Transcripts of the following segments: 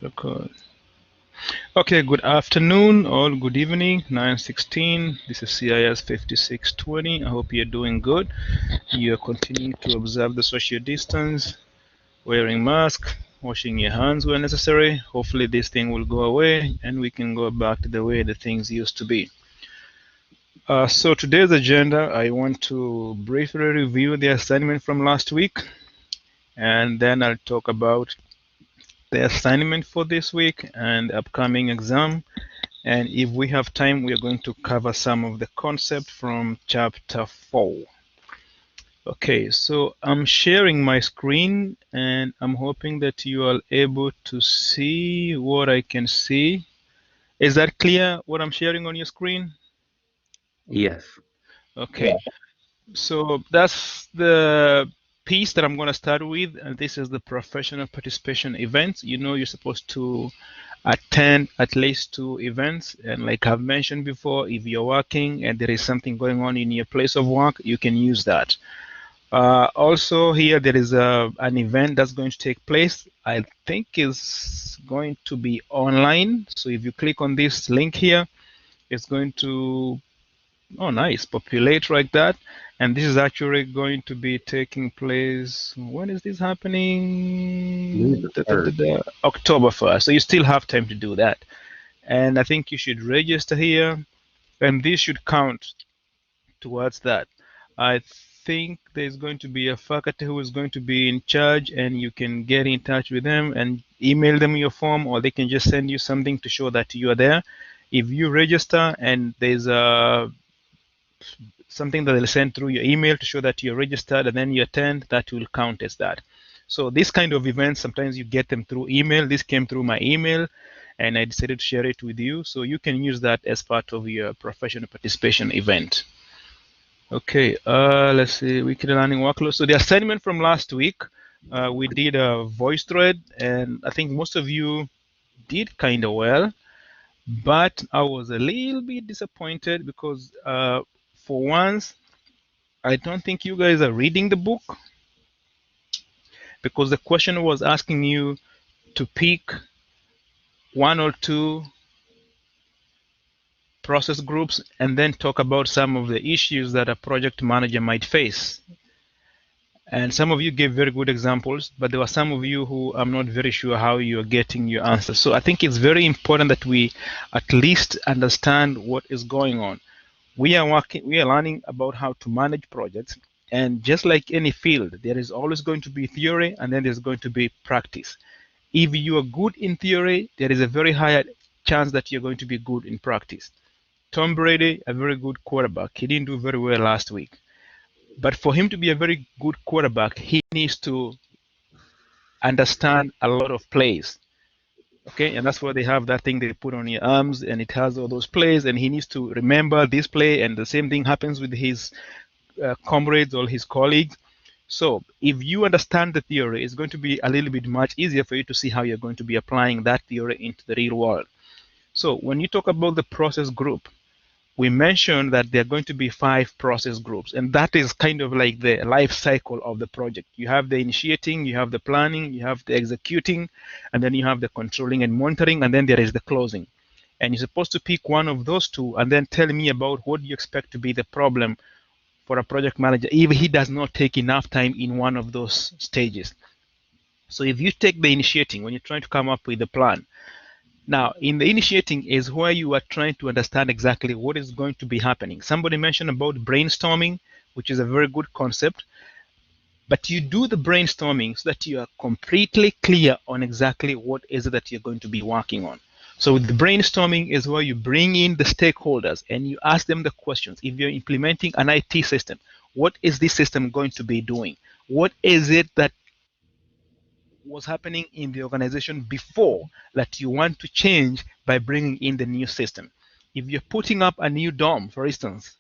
Record. Okay, good afternoon or good evening, 9:16. This is CIS 5620. I hope you're doing good. You're continuing to observe the social distance, wearing mask, washing your hands where necessary. Hopefully this thing will go away and we can go back to the way the things used to be. So today's agenda, I want to briefly review the assignment from last week, and then I'll talk about the assignment for this week and upcoming exam. And if we have time, we are going to cover some of the concept from chapter 4. Okay, so I'm sharing my screen and I'm hoping that you are able to see what I can see. Is that clear what I'm sharing on your screen? Yes. Okay, so that's the piece that I'm going to start with. And this is the professional participation event. You know, you're supposed to attend at least 2 events. And like I've mentioned before, if you're working and there is something going on in your place of work, you can use that. Also, here there is an event that's going to take place. I think is going to be online. So if you click on this link here, it's going to, oh, nice, populate like that. And this is actually going to be taking place. When is this happening? October 1st. So you still have time to do that. And I think you should register here, and this should count towards that. I think there's going to be a faculty who is going to be in charge, and you can get in touch with them and email them your form, or they can just send you something to show that you are there. If you register and there's a something that they'll send through your email to show that you're registered and then you attend, that will count as that. So this kind of events, sometimes you get them through email. This came through my email and I decided to share it with you. So you can use that as part of your professional participation event. Okay, let's see, weekly learning workload. So the assignment from last week, we did a voice thread, and I think most of you did kind of well, but I was a little bit disappointed because for once, I don't think you guys are reading the book, because the question was asking you to pick 1 or 2 process groups and then talk about some of the issues that a project manager might face. And some of you gave very good examples, but there were some of you who I'm not very sure how you're getting your answers. So I think it's very important that we at least understand what is going on. We are learning about how to manage projects. And just like any field, there is always going to be theory and then there's going to be practice. If you are good in theory, there is a very high chance that you're going to be good in practice. Tom Brady, a very good quarterback. He didn't do very well last week. But for him to be a very good quarterback, he needs to understand a lot of plays. Okay, and that's why they have that thing they put on your arms, and it has all those plays, and he needs to remember this play, and the same thing happens with his comrades or his colleagues. So if you understand the theory, it's going to be a little bit much easier for you to see how you're going to be applying that theory into the real world. So when you talk about the process group, we mentioned that there are going to be 5 process groups, and that is kind of like the life cycle of the project. You have the initiating, you have the planning, you have the executing, and then you have the controlling and monitoring, and then there is the closing. And you're supposed to pick one of those 2 and then tell me about what you expect to be the problem for a project manager if he does not take enough time in one of those stages. So if you take the initiating, when you're trying to come up with a plan, now, in the initiating is where you are trying to understand exactly what is going to be happening. Somebody mentioned about brainstorming, which is a very good concept. But you do the brainstorming so that you are completely clear on exactly what is it that you're going to be working on. So the brainstorming is where you bring in the stakeholders and you ask them the questions. If you're implementing an IT system, what is this system going to be doing? What is it that was happening in the organization before that you want to change by bringing in the new system? If you're putting up a new dome, for instance,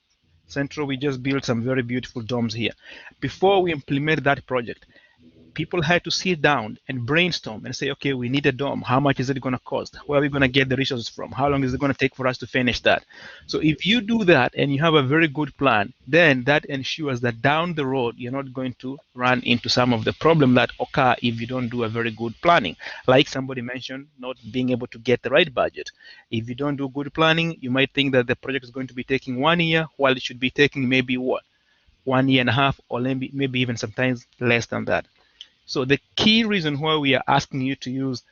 Central, we just built some very beautiful domes here. Before we implement that project, people had to sit down and brainstorm and say, okay, we need a dome. How much is it going to cost? Where are we going to get the resources from? How long is it going to take for us to finish that? So if you do that and you have a very good plan, then that ensures that down the road, you're not going to run into some of the problem that occur if you don't do a very good planning. Like somebody mentioned, not being able to get the right budget. If you don't do good planning, you might think that the project is going to be taking 1 year while it should be taking maybe what? 1 year and a half, or maybe even sometimes less than that. So the key reason why we are asking you to use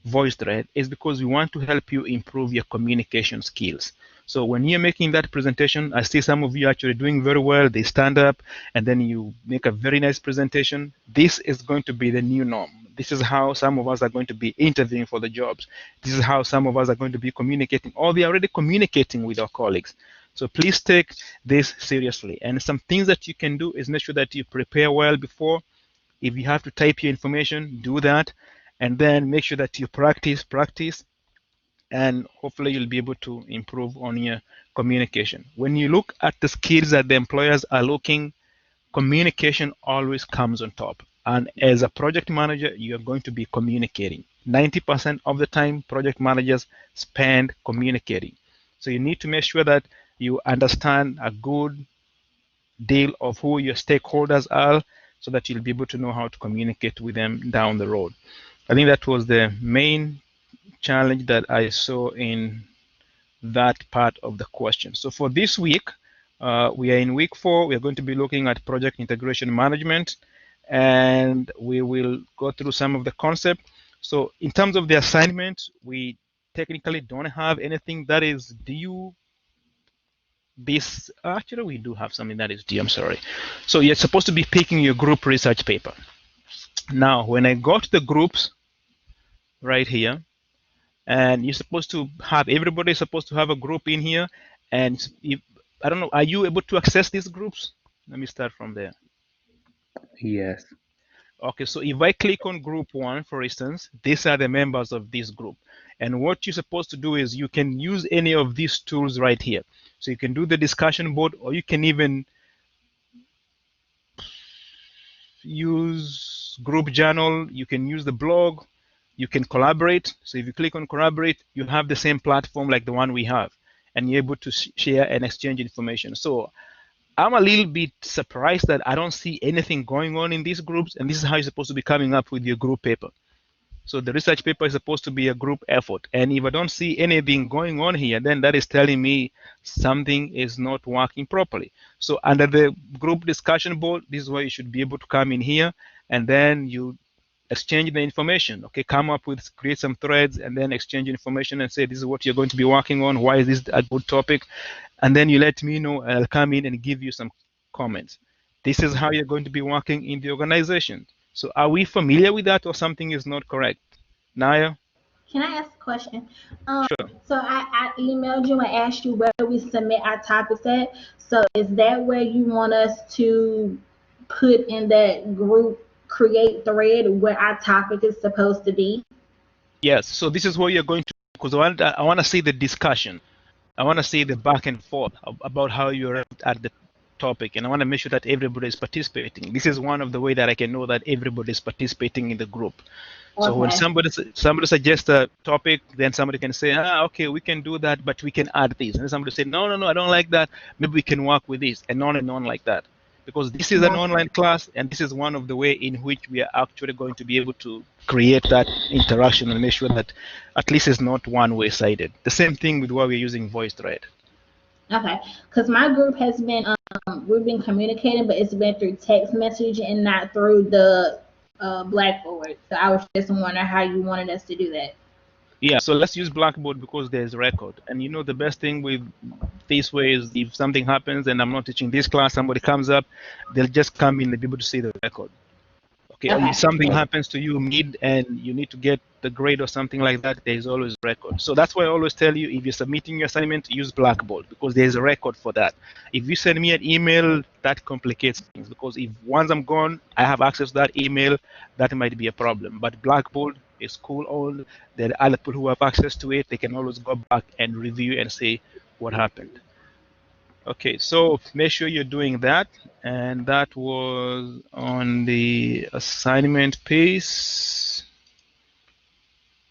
VoiceThread is because we want to help you improve your communication skills. So when you're making that presentation, I see some of you actually doing very well. They stand up and then you make a very nice presentation. This is going to be the new norm. This is how some of us are going to be interviewing for the jobs. This is how some of us are going to be communicating, or they're already communicating with our colleagues. So please take this seriously. And some things that you can do is make sure that you prepare well before. If you have to type your information, do that. And then make sure that you practice, and hopefully you'll be able to improve on your communication. When you look at the skills that the employers are looking, communication always comes on top. And as a project manager, you're going to be communicating. 90% of the time, project managers spend communicating. So you need to make sure that you understand a good deal of who your stakeholders are so that you'll be able to know how to communicate with them down the road. I think that was the main challenge that I saw in that part of the question. So for this week, we are in week 4. We are going to be looking at project integration management, and we will go through some of the concept. So in terms of the assignment, we technically don't have anything that is due this. Actually, we do have something that is due. I'm sorry. So you're supposed to be picking your group research paper. Now, when I go to the groups right here, and you're supposed to have, everybody's supposed to have a group in here. And if, I don't know, are you able to access these groups? Let me start from there. Yes. Okay, so if I click on group 1, for instance, these are the members of this group. And what you're supposed to do is you can use any of these tools right here. So you can do the discussion board, or you can even use group journal, you can use the blog, you can collaborate. So if you click on collaborate, you have the same platform like the one we have, and you're able to share and exchange information. So I'm a little bit surprised that I don't see anything going on in these groups, and this is how you're supposed to be coming up with your group paper. So the research paper is supposed to be a group effort. And if I don't see anything going on here, then that is telling me something is not working properly. So under the group discussion board, this is where you should be able to come in here, and then you exchange the information. Okay, come up with, create some threads, and then exchange information and say, this is what you're going to be working on. Why is this a good topic? And then you let me know, and I'll come in and give you some comments. This is how you're going to be working in the organization. So are we familiar with that, or something is not correct? Naya? Can I ask a question? Sure. So I emailed you and asked you where we submit our topics at. So is that where you want us to put in that group create thread where our topic is supposed to be? Yes. So this is what you're going to, because I want to see the discussion. I want to see the back and forth about how you arrived at the topic, and I want to make sure that everybody is participating. This is one of the way that I can know that everybody is participating in the group. So when Okay. somebody suggests a topic, then somebody can say, okay, we can do that, but we can add this. And then somebody say, no, I don't like that. Maybe we can work with this, and on like that. Because this is an Gotcha. online class, and this is one of the way in which we are actually going to be able to create that interaction and make sure that at least it's not one-way sided. The same thing with why we're using VoiceThread. Okay. Because my group has been we've been communicating, but it's been through text message and not through the Blackboard. So I was just wondering how you wanted us to do that. Yeah, so let's use Blackboard because there's record. And you know the best thing with this way is if something happens and I'm not teaching this class, somebody comes up, they'll just come in and be able to see the record. Okay, or if Okay. something happens to you mid and you need to get the grade or something like that, there's always a record. So that's why I always tell you, if you're submitting your assignment, use Blackboard because there's a record for that. If you send me an email, that complicates things because if once I'm gone, I have access to that email, that might be a problem. But Blackboard is school owned. There are other people who have access to it. They can always go back and review and say what happened. Okay, so make sure you're doing that. And that was on the assignment piece.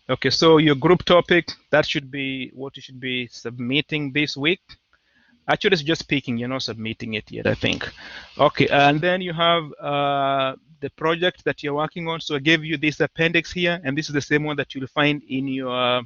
Okay, so your group topic, that should be what you should be submitting this week. Actually, it's just speaking, you're not submitting it yet, I think. Okay, and then you have the project that you're working on. So I gave you this appendix here, and this is the same one that you'll find in your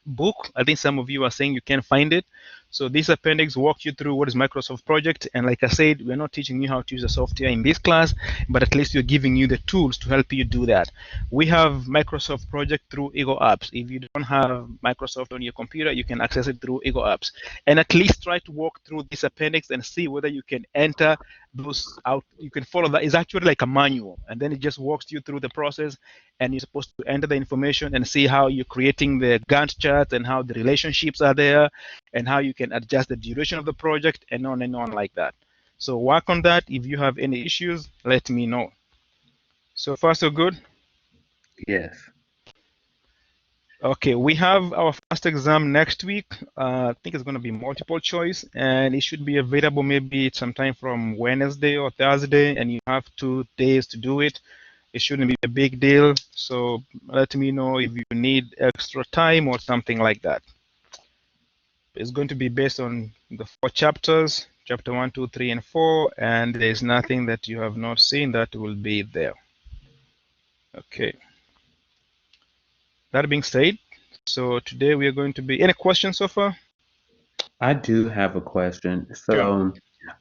book. I think some of you are saying you can't find it. So this appendix walks you through what is Microsoft Project. And like I said, we're not teaching you how to use the software in this class, but at least we're giving you the tools to help you do that. We have Microsoft Project through Ego Apps. If you don't have Microsoft on your computer, you can access it through Ego Apps. And at least try to walk through this appendix and see whether you can enter those out. You can follow that. It's actually like a manual. And then it just walks you through the process, and you're supposed to enter the information and see how you're creating the Gantt chart and how the relationships are there and how you can adjust the duration of the project and on like that. So work on that. If you have any issues, let me know. So far, so good? Yes. Okay, we have our first exam next week. I think it's going to be multiple choice, and it should be available maybe sometime from Wednesday or Thursday, and you have 2 days to do it. It shouldn't be a big deal. So let me know if you need extra time or something like that. It's going to be based on the 4 chapters, chapter 1, 2, 3, and 4, and there's nothing that you have not seen that will be there. Okay. That being said, so today we are going to be, any questions so far? I do have a question. Sure.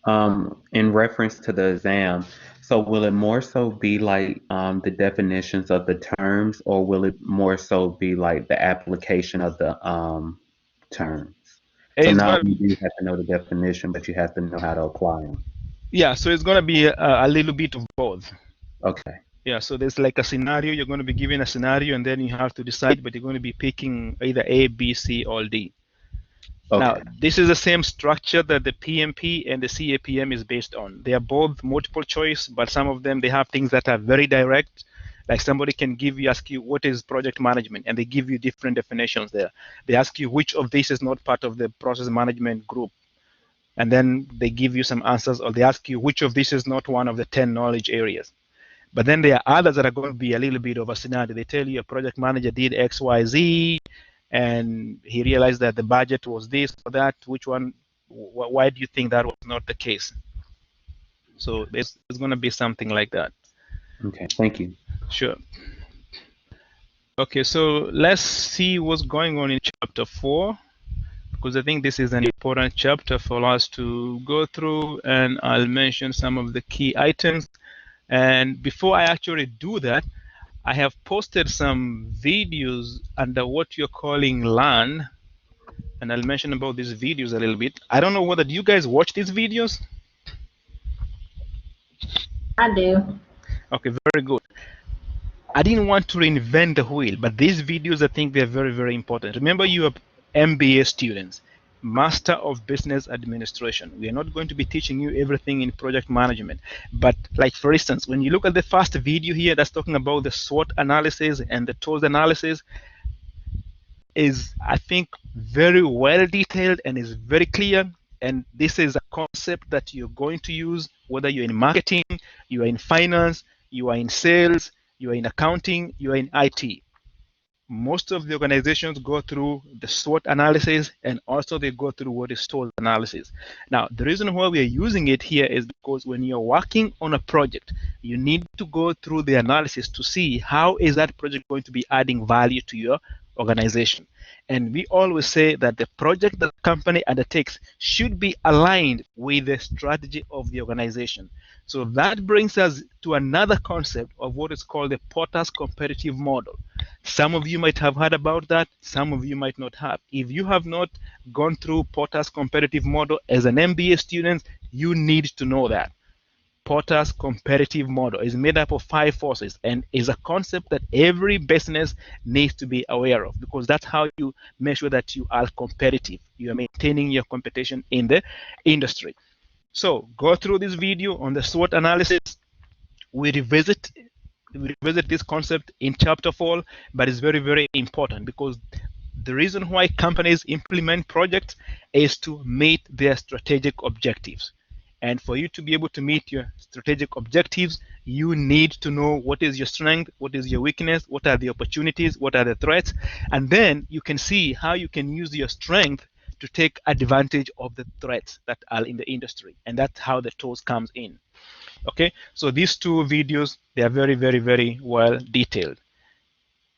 So, in reference to the exam, so will it more so be like the definitions of the terms, or will it more so be like the application of the terms? So It's now gonna, you do have to know the definition, but you have to know how to apply them. yeah, so it's gonna be a little bit of both. Okay. Yeah, so there's like a scenario, you're going to be given a scenario and then you have to decide, but you're going to be picking either A, B, C, or D. Now, Okay. this is the same structure that the PMP and the CAPM is based on. They are both multiple choice, but some of them, they have things that are very direct. Like somebody can ask you, what is project management? And they give you different definitions there. They ask you which of these is not part of the process management group. And then they give you some answers, or they ask you which of these is not one of the 10 knowledge areas. But then there are others that are going to be a little bit of a scenario. They tell you a project manager did X, Y, Z, and he realized that the budget was this or that. Which one? Why do you think that was not the case? So it's going to be something like that. Okay. Thank you. Sure. Okay, so let's see what's going on in chapter 4, because I think this is an important chapter for us to go through, and I'll mention some of the key items. And before I actually do that, I have posted some videos under what you're calling LAN, and I'll mention about these videos a little bit. I don't know whether you guys watch these videos. I do. Okay, very good. I didn't want to reinvent the wheel, but these videos, I think they're very, very important. Remember, you are MBA students, Master of Business Administration. We are not going to be teaching you everything in project management. But like, for instance, when you look at the first video here, that's talking about the SWOT analysis and the tools analysis, is, I think, very well detailed and is very clear. And this is a concept that you're going to use whether you're in marketing, you are in finance, you are in sales, you are in accounting, you are in IT. Most of the organizations go through the SWOT analysis, and also they go through what is tools analysis. Now, the reason why we are using it here is because when you're working on a project, you need to go through the analysis to see how is that project going to be adding value to your organization. And we always say that the project that the company undertakes should be aligned with the strategy of the organization. So that brings us to another concept of what is called the Porter's competitive model. Some of you might have heard about that, some of you might not have. If you have not gone through Porter's competitive model as an MBA student, you need to know that. Porter's competitive model is made up of 5 forces and is a concept that every business needs to be aware of, because that's how you make sure that you are competitive. You are maintaining your competition in the industry. So go through this video on the SWOT analysis. We revisit this concept in chapter 4, but it's very, very important because the reason why companies implement projects is to meet their strategic objectives. And for you to be able to meet your strategic objectives, you need to know what is your strength, what is your weakness, what are the opportunities, what are the threats, and then you can see how you can use your strength to take advantage of the threats that are in the industry. And that's how the tools comes in. Okay, so these two videos, they are very, very, very well detailed.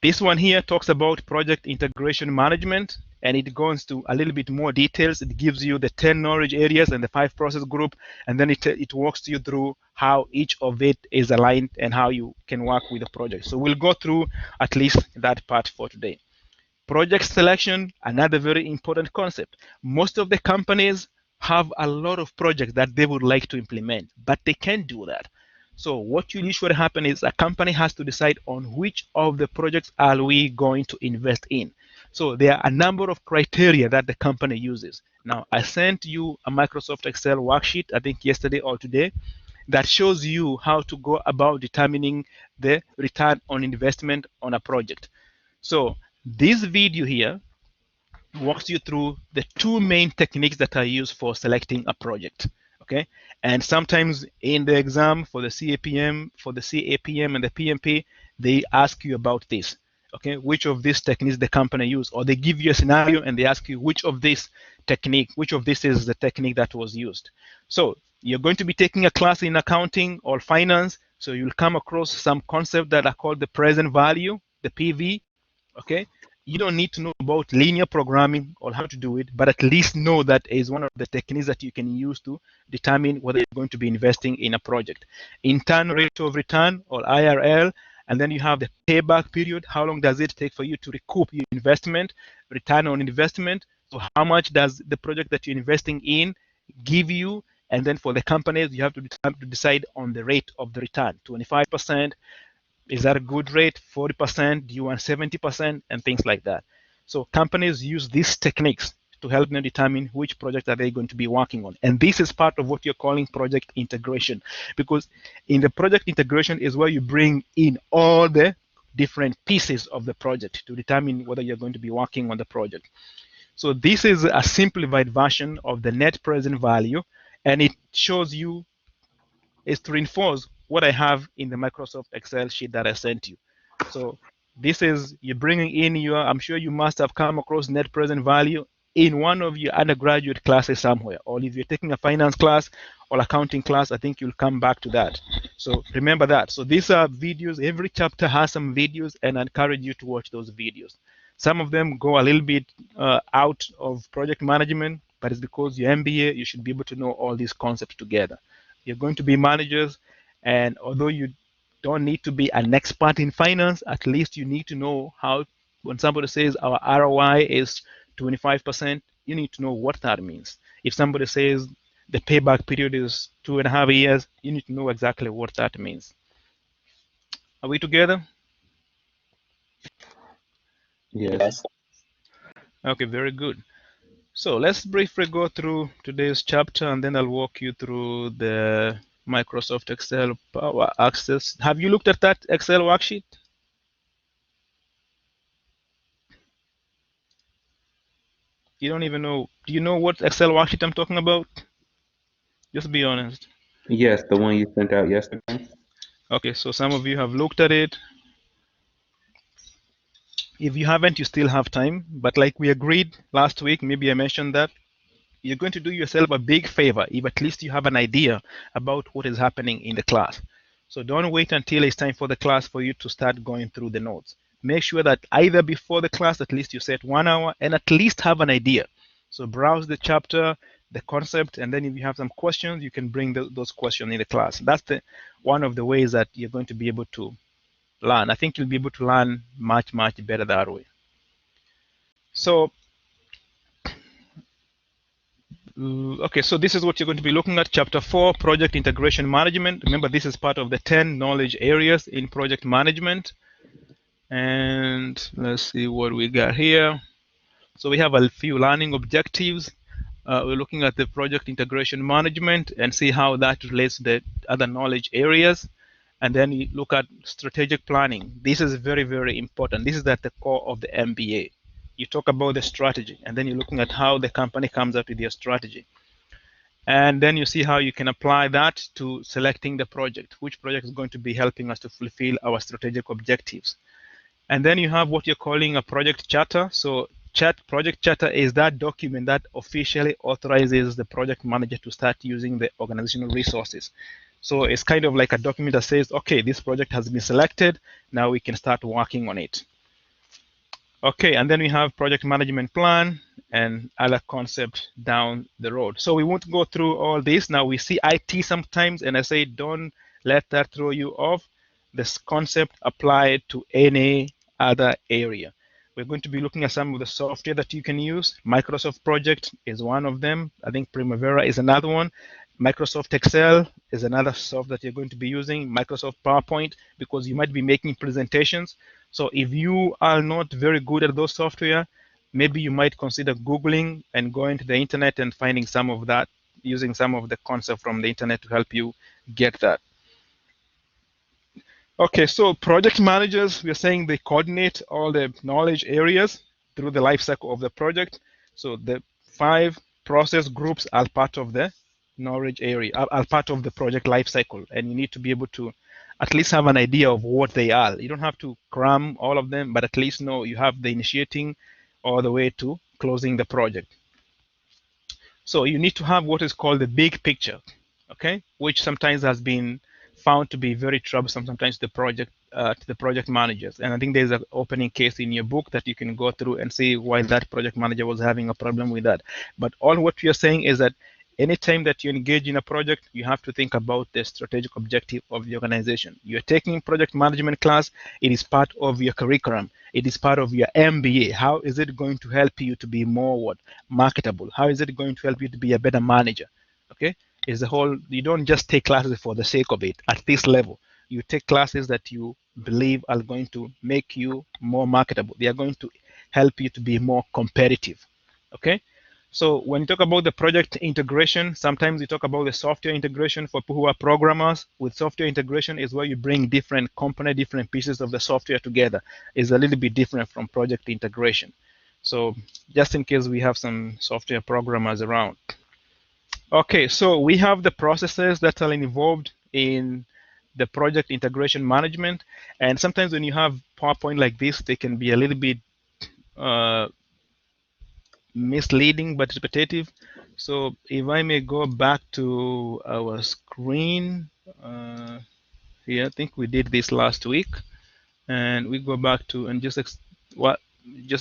This one here talks about project integration management, and it goes to a little bit more details. It gives you the 10 knowledge areas and the 5 process group, and then it walks you through how each of it is aligned and how you can work with the project. So we'll go through at least that part for today. Project selection, another very important concept. Most of the companies have a lot of projects that they would like to implement, but they can't do that. So what will usually happen is a company has to decide on which of the projects are we going to invest in. So there are a number of criteria that the company uses. Now, I sent you a Microsoft Excel worksheet, I think yesterday or today, that shows you how to go about determining the return on investment on a project. So this video here walks you through the two main techniques that are used for selecting a project. Okay, and sometimes in the exam for the CAPM, and the PMP, they ask you about this. Okay, which of these techniques the company use, or they give you a scenario and they ask you which of this is the technique that was used. So you're going to be taking a class in accounting or finance, so you'll come across some concepts that are called the present value, the PV. Okay, you don't need to know about linear programming or how to do it, but at least know that is one of the techniques that you can use to determine whether you're going to be investing in a project. Internal rate of return, or IRL, and then you have the payback period. How long does it take for you to recoup your investment? Return on investment. So how much does the project that you're investing in give you? And then for the companies, you have to decide on the rate of the return, 25%. Is that a good rate? 40%? Do you want 70%? And things like that. So companies use these techniques to help them determine which project are they going to be working on. And this is part of what you're calling project integration, because in the project integration is where you bring in all the different pieces of the project to determine whether you're going to be working on the project. So this is a simplified version of the net present value, and it shows you is to reinforce what I have in the Microsoft Excel sheet that I sent you. So this is you're bringing in your, I'm sure you must have come across net present value in one of your undergraduate classes somewhere, or if you're taking a finance class or accounting class, I think you'll come back to that. So remember that. So these are videos, every chapter has some videos, and I encourage you to watch those videos. Some of them go a little bit out of project management, but it's because you're MBA, you should be able to know all these concepts together. You're going to be managers, and although you don't need to be an expert in finance, at least you need to know how, when somebody says our ROI is 25%, you need to know what that means. If somebody says the payback period is 2.5 years, you need to know exactly what that means. Are we together? Yes. Okay, very good. So let's briefly go through today's chapter, and then I'll walk you through the Microsoft Excel Power Access. Have you looked at that Excel worksheet? You don't even know. Do you know what Excel worksheet I'm talking about? Just be honest. Yes, the one you sent out yesterday. Okay, so some of you have looked at it. If you haven't, you still have time. But like we agreed last week, maybe I mentioned that, you're going to do yourself a big favor if at least you have an idea about what is happening in the class. So don't wait until it's time for the class for you to start going through the notes. Make sure that either before the class, at least you set 1 hour and at least have an idea. So browse the chapter, the concept, and then if you have some questions, you can bring those questions in the class. That's one of the ways that you're going to be able to learn. I think you'll be able to learn much, much better that way. So okay, so this is what you're going to be looking at. Chapter 4, Project Integration Management. Remember, this is part of the 10 knowledge areas in project management. And let's see what we got here. So we have a few learning objectives. We're looking at the project integration management and see how that relates to the other knowledge areas. And then you look at strategic planning. This is very, very important. This is at the core of the MBA. you talk about the strategy, and then you're looking at how the company comes up with your strategy. And then you see how you can apply that to selecting the project, which project is going to be helping us to fulfill our strategic objectives. And then you have what you're calling a project charter. So project charter is that document that officially authorizes the project manager to start using the organizational resources. So it's kind of like a document that says, okay, this project has been selected. Now we can start working on it. Okay, and then we have project management plan and other concepts down the road. So we won't go through all this. Now we see IT sometimes, and I say don't let that throw you off. This concept applied to any other area. We're going to be looking at some of the software that you can use. Microsoft Project is one of them. I think Primavera is another one. Microsoft Excel is another software that you're going to be using. Microsoft PowerPoint, because you might be making presentations. So if you are not very good at those software, maybe you might consider Googling and going to the internet and finding some of that, using some of the concept from the internet to help you get that. Okay, so project managers, we're saying they coordinate all the knowledge areas through the life cycle of the project. So the 5 process groups are part of the knowledge area, are part of the project life cycle, and you need to be able to at least have an idea of what they are. You don't have to cram all of them, but at least know you have the initiating all the way to closing the project. So you need to have what is called the big picture, okay, which sometimes has been found to be very troublesome sometimes to the project managers. And I think there's an opening case in your book that you can go through and see why that project manager was having a problem with that. But all what we are saying is that anytime that you engage in a project, you have to think about the strategic objective of the organization. You're taking project management class, it is part of your curriculum. It is part of your MBA. How is it going to help you to be more marketable? How is it going to help you to be a better manager? Okay, is the whole. You don't just take classes for the sake of it. At this level, you take classes that you believe are going to make you more marketable. They are going to help you to be more competitive. Okay. So when you talk about the project integration, sometimes you talk about the software integration for people who are programmers. With software integration is where you bring different component, different pieces of the software together. It's a little bit different from project integration. So just in case we have some software programmers around. Okay, so we have the processes that are involved in the project integration management. And sometimes when you have PowerPoint like this, they can be a little bit misleading but repetitive. So if I may go back to our screen here, I think we did this last week, and we go back to and just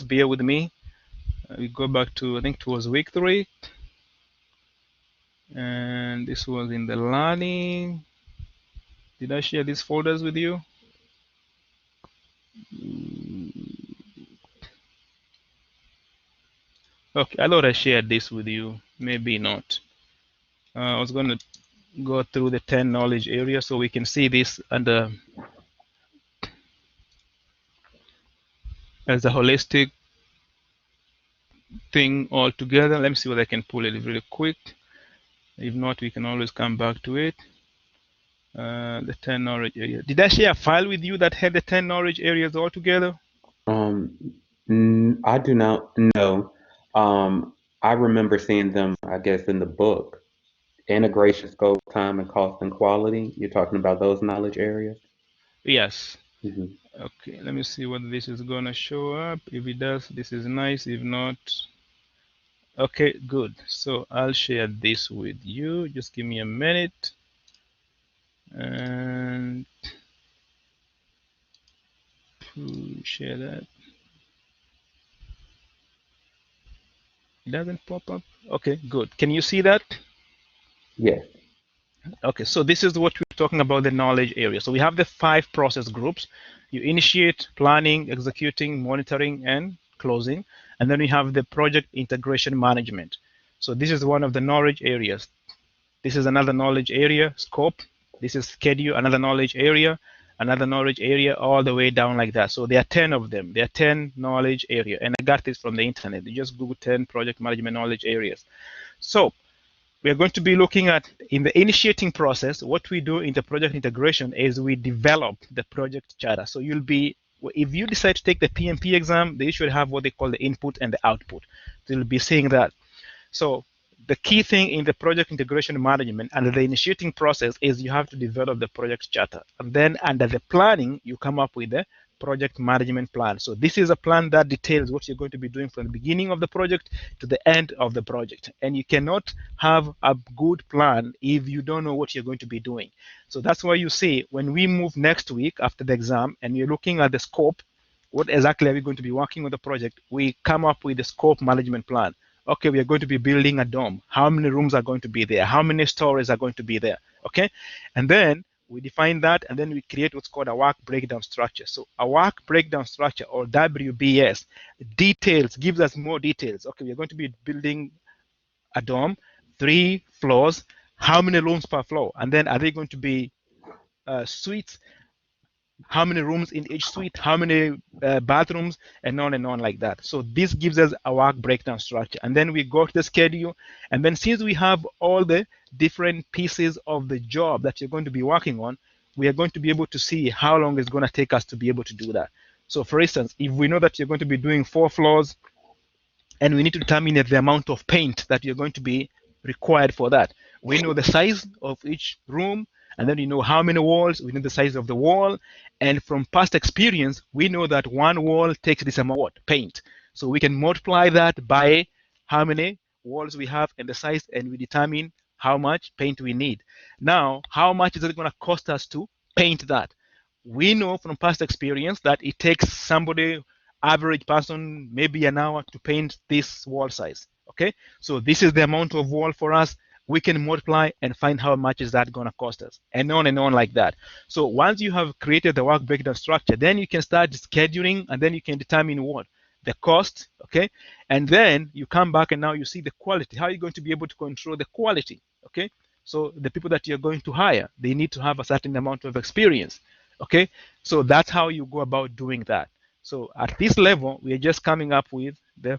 bear with me. We go back to, I think it was week 3, and this was in the learning. Did I share these folders with you? Okay, I thought I shared this with you. Maybe not. I was going to go through the 10 knowledge areas so we can see this under as a holistic thing all together. Let me see whether I can pull it really quick. If not, we can always come back to it. The 10 knowledge areas. Did I share a file with you that had the 10 knowledge areas all together? I do not know. I remember seeing them, I guess, in the book. Integration, scope, time, and cost and quality. You're talking about those knowledge areas? Yes. Mm-hmm. Okay, let me see whether this is gonna show up. If it does, this is nice. If not, okay, good. So I'll share this with you. Just give me a minute. And share that. It doesn't pop up. Okay, good. Can you see that? Yes. Okay, so this is what we're talking about, the knowledge area. So we have the 5 process groups. You initiate, planning, executing, monitoring, and closing. And then we have the project integration management. So this is one of the knowledge areas. This is another knowledge area, scope. This is schedule, another knowledge area, another knowledge area, all the way down like that. So there are 10 of them. There are 10 knowledge area. And I got this from the internet. You just Google 10 project management knowledge areas. So we are going to be looking at, in the initiating process, what we do in the project integration is we develop the project charter. So you'll be if you decide to take the PMP exam, they should have what they call the input and the output. So you'll be seeing that. So the key thing in the project integration management and the initiating process is you have to develop the project charter. And then under the planning, you come up with the project management plan. So this is a plan that details what you're going to be doing from the beginning of the project to the end of the project. And you cannot have a good plan if you don't know what you're going to be doing. So that's why you see when we move next week after the exam and you're looking at the scope, what exactly are we going to be working on the project, we come up with the scope management plan. Okay, we are going to be building a dome. How many rooms are going to be there? How many stories are going to be there? Okay, and then we define that, and then we create what's called a work breakdown structure. So a work breakdown structure, or WBS, details, gives us more details. Okay, we are going to be building a dome, 3 floors, how many rooms per floor, and then are they going to be suites, how many rooms in each suite, how many bathrooms, and on like that. So this gives us a work breakdown structure. And then we go to the schedule. And then since we have all the different pieces of the job that you're going to be working on, we are going to be able to see how long it's going to take us to be able to do that. So for instance, if we know that you're going to be doing 4 floors, and we need to determine the amount of paint that you're going to be required for that. We know the size of each room, and then we know how many walls, we know the size of the wall, and from past experience, we know that one wall takes this amount of paint. So we can multiply that by how many walls we have and the size, and we determine how much paint we need. Now, how much is it going to cost us to paint that? We know from past experience that it takes somebody, average person, maybe an hour to paint this wall size. Okay, so this is the amount of wall for us. We can multiply and find how much is that going to cost us, and on like that. So once you have created the work breakdown structure, then you can start scheduling, and then you can determine what the cost. Okay, and then you come back and now you see the quality. How are you going to be able to control the quality? Okay, so the people that you're going to hire, they need to have a certain amount of experience. Okay, so that's how you go about doing that. So at this level, we are just coming up with the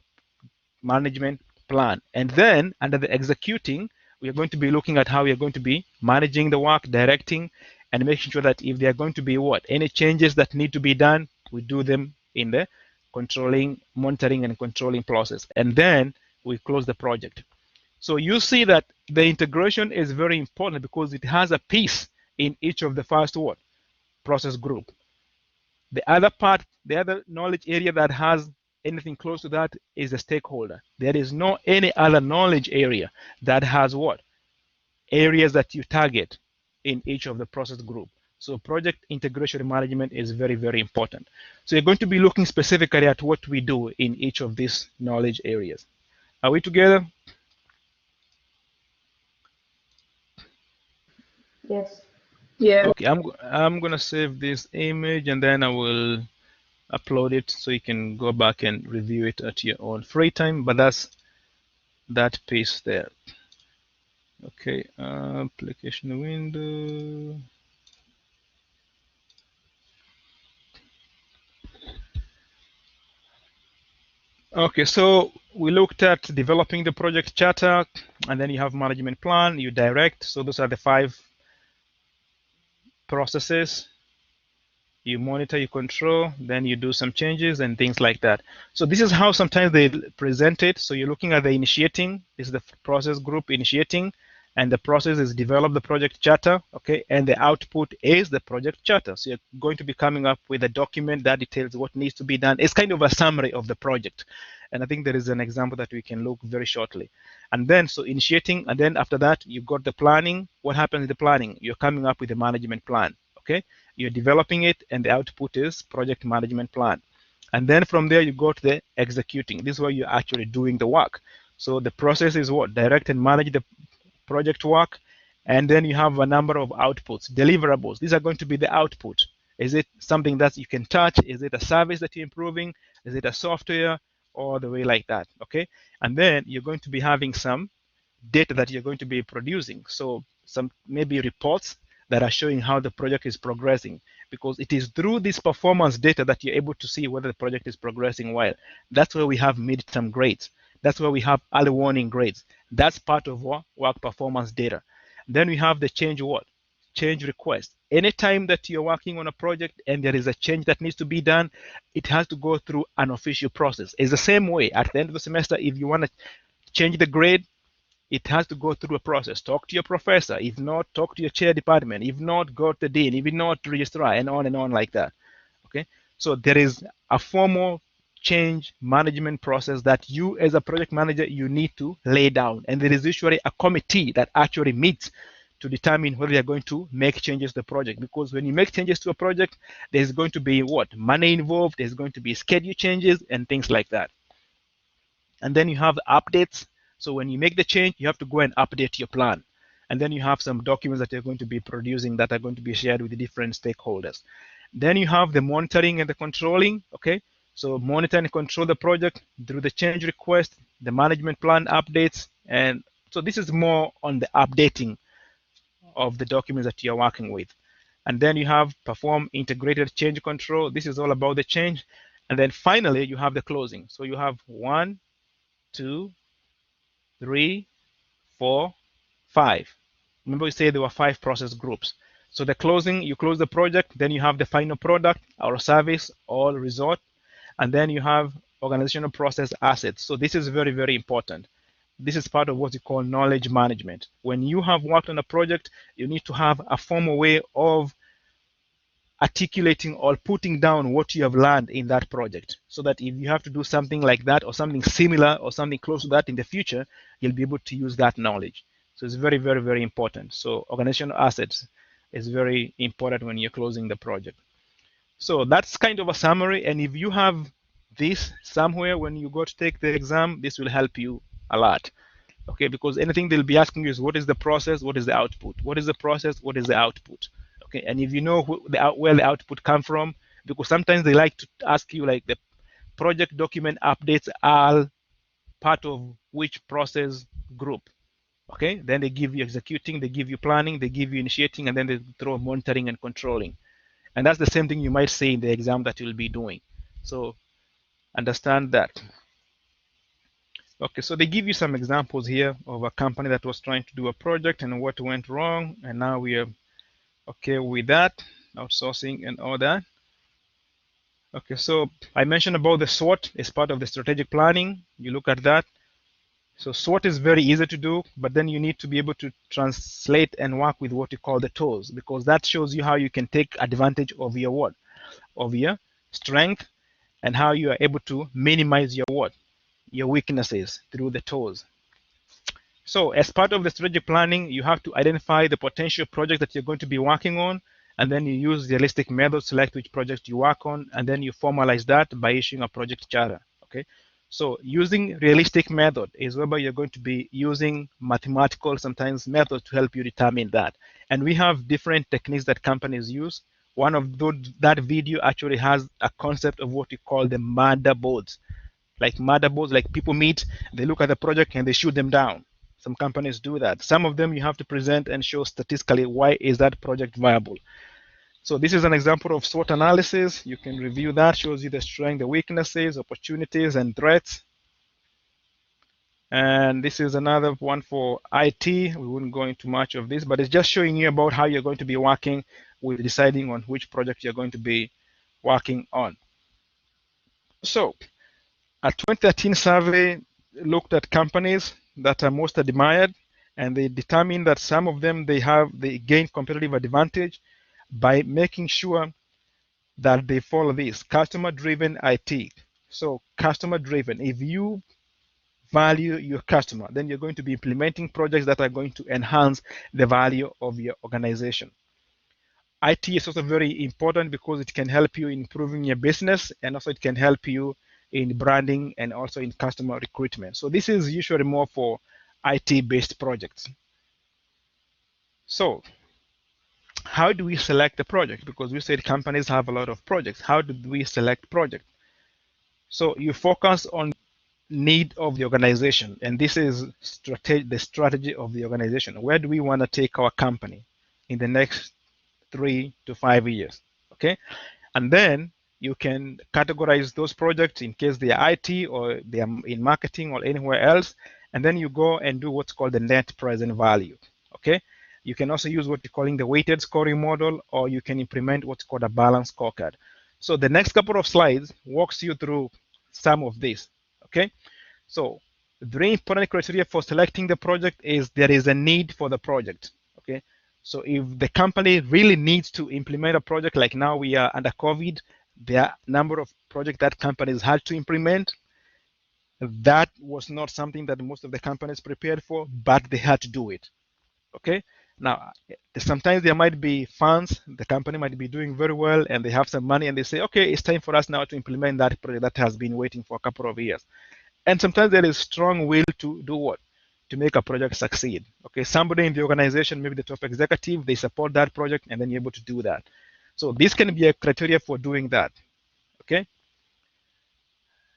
management plan. And then under the executing, we are going to be looking at how we are going to be managing the work, directing, and making sure that if there are going to be any changes that need to be done, we do them in the controlling, monitoring, and controlling process. And then we close the project. So you see that the integration is very important because it has a piece in each of the first process group. The other part, the other knowledge area that has anything close to that is the stakeholder. There is no any other knowledge area that has areas that you target in each of the process group. So project integration management is very, very important. So you're going to be looking specifically at what we do in each of these knowledge areas. Are we together? Yes. Yeah. Okay, I'm gonna save this image and then I will upload it so you can go back and review it at your own free time. But that's that piece there. Okay, application window. Okay, so we looked at developing the project charter, and then you have management plan, you direct. So those are the 5 processes. You monitor, you control, then you do some changes and things like that. So this is how sometimes they present it. So you're looking at the initiating. This is the process group initiating, and the process is develop the project charter, okay, and the output is the project charter. So you're going to be coming up with a document that details what needs to be done. It's kind of a summary of the project, and I think there is an example that we can look very shortly. And then so initiating, and then after that you got the planning. What happens in the planning? You're coming up with a management plan, okay. You're developing it, and the output is project management plan. And then from there you go to the executing. This is where you're actually doing the work. So the process is direct and manage the project work, and then you have a number of outputs, deliverables. These are going to be the output. Is it something that you can touch? Is it a service that you're improving? Is it a software? Or the way like that, okay? And then you're going to be having some data that you're going to be producing. So some maybe reports that are showing how the project is progressing, because it is through this performance data that you're able to see whether the project is progressing well. That's where we have midterm grades. That's where we have early warning grades. That's part of work performance data. Then we have the change change request. Anytime that you're working on a project and there is a change that needs to be done, it has to go through an official process. It's the same way at the end of the semester. If you want to change the grade, it has to go through a process. Talk to your professor. If not, talk to your chair department. If not, go to the dean. If not, registrar, and on like that. Okay, so there is a formal change management process that you as a project manager you need to lay down, and there is usually a committee that actually meets to determine whether you're going to make changes to the project. Because when you make changes to a project, there's going to be what money involved, there's going to be schedule changes and things like that. And then you have the updates. So when you make the change, you have to go and update your plan. And then you have some documents that you're going to be producing that are going to be shared with the different stakeholders. Then you have the monitoring and the controlling. Okay, so monitor and control the project through the change request, the management plan updates, and so this is more on the updating of the documents that you're working with. And then you have perform integrated change control. This is all about the change. And then finally, you have the closing. So you have 1, 2, 3, 4, 5. Remember we said there were 5 process groups. So the closing, you close the project, then you have the final product or service or result, and then you have organizational process assets. So this is very, very important. This is part of what we call knowledge management. When you have worked on a project, you need to have a formal way of articulating or putting down what you have learned in that project, so that if you have to do something like that or something similar or something close to that in the future, you'll be able to use that knowledge. So it's very, very, very important. So organizational assets is very important when you're closing the project. So that's kind of a summary. And if you have this somewhere when you go to take the exam, this will help you a lot. Okay, because anything they'll be asking you is what is the process, what is the output, what is the process, what is the output. Okay, and if you know where the output come from, because sometimes they like to ask you like the project document updates are part of which process group. Okay, then they give you executing, they give you planning, they give you initiating, and then they throw monitoring and controlling. And that's the same thing you might say in the exam that you'll be doing. So understand that. Okay, so they give you some examples here of a company that was trying to do a project and what went wrong, and now we are okay with that, outsourcing and all that. Okay, so I mentioned about the SWOT as part of the strategic planning. You look at that. So SWOT is very easy to do, but then you need to be able to translate and work with what you call the tools, because that shows you how you can take advantage of your what? Of your strength, and how you are able to minimize your what? Your weaknesses through the tools. So as part of the strategic planning, you have to identify the potential project that you're going to be working on, and then you use the realistic method, select which project you work on, and then you formalize that by issuing a project charter. Okay. So using realistic method is whereby you're going to be using mathematical sometimes methods to help you determine that. And we have different techniques that companies use. One of those, that video actually has a concept of what we call the murder boards. Like people meet, they look at the project and they shoot them down. Some companies do that. Some of them you have to present and show statistically why is that project viable. So this is an example of SWOT analysis. You can review that, shows you the strengths, the weaknesses, opportunities, and threats. And this is another one for IT. We wouldn't go into much of this, but it's just showing you about how you're going to be working with deciding on which project you're going to be working on. So a 2013 survey looked at companies that are most admired, and they determined that some of them they gain competitive advantage by making sure that they follow this customer-driven IT. So customer-driven, if you value your customer, then you're going to be implementing projects that are going to enhance the value of your organization. IT is also very important because it can help you in improving your business, and also it can help you in branding and also in customer recruitment. So this is usually more for IT-based projects. So how do we select the project? Because we said companies have a lot of projects. How do we select project? So you focus on need of the organization, and this is the strategy of the organization. Where do we want to take our company in the next 3 to 5 years? Okay, and then you can categorize those projects in case they are IT or they are in marketing or anywhere else, and then you go and do what's called the net present value. Okay, You can also use what you're calling the weighted scoring model, or you can implement what's called a balanced scorecard. So the next couple of slides walks you through some of this. Okay, so the very important criteria for selecting the project is there is a need for the project. Okay, so if the company really needs to implement a project, like now we are under COVID, there are a number of projects that companies had to implement. That was not something that most of the companies prepared for, but they had to do it. Okay, now sometimes there might be funds, the company might be doing very well and they have some money and they say, okay, it's time for us now to implement that project that has been waiting for a couple of years. And sometimes there is strong will to do what? To make a project succeed. Okay, somebody in the organization, maybe the top executive, they support that project and then you're able to do that. So this can be a criteria for doing that. Okay.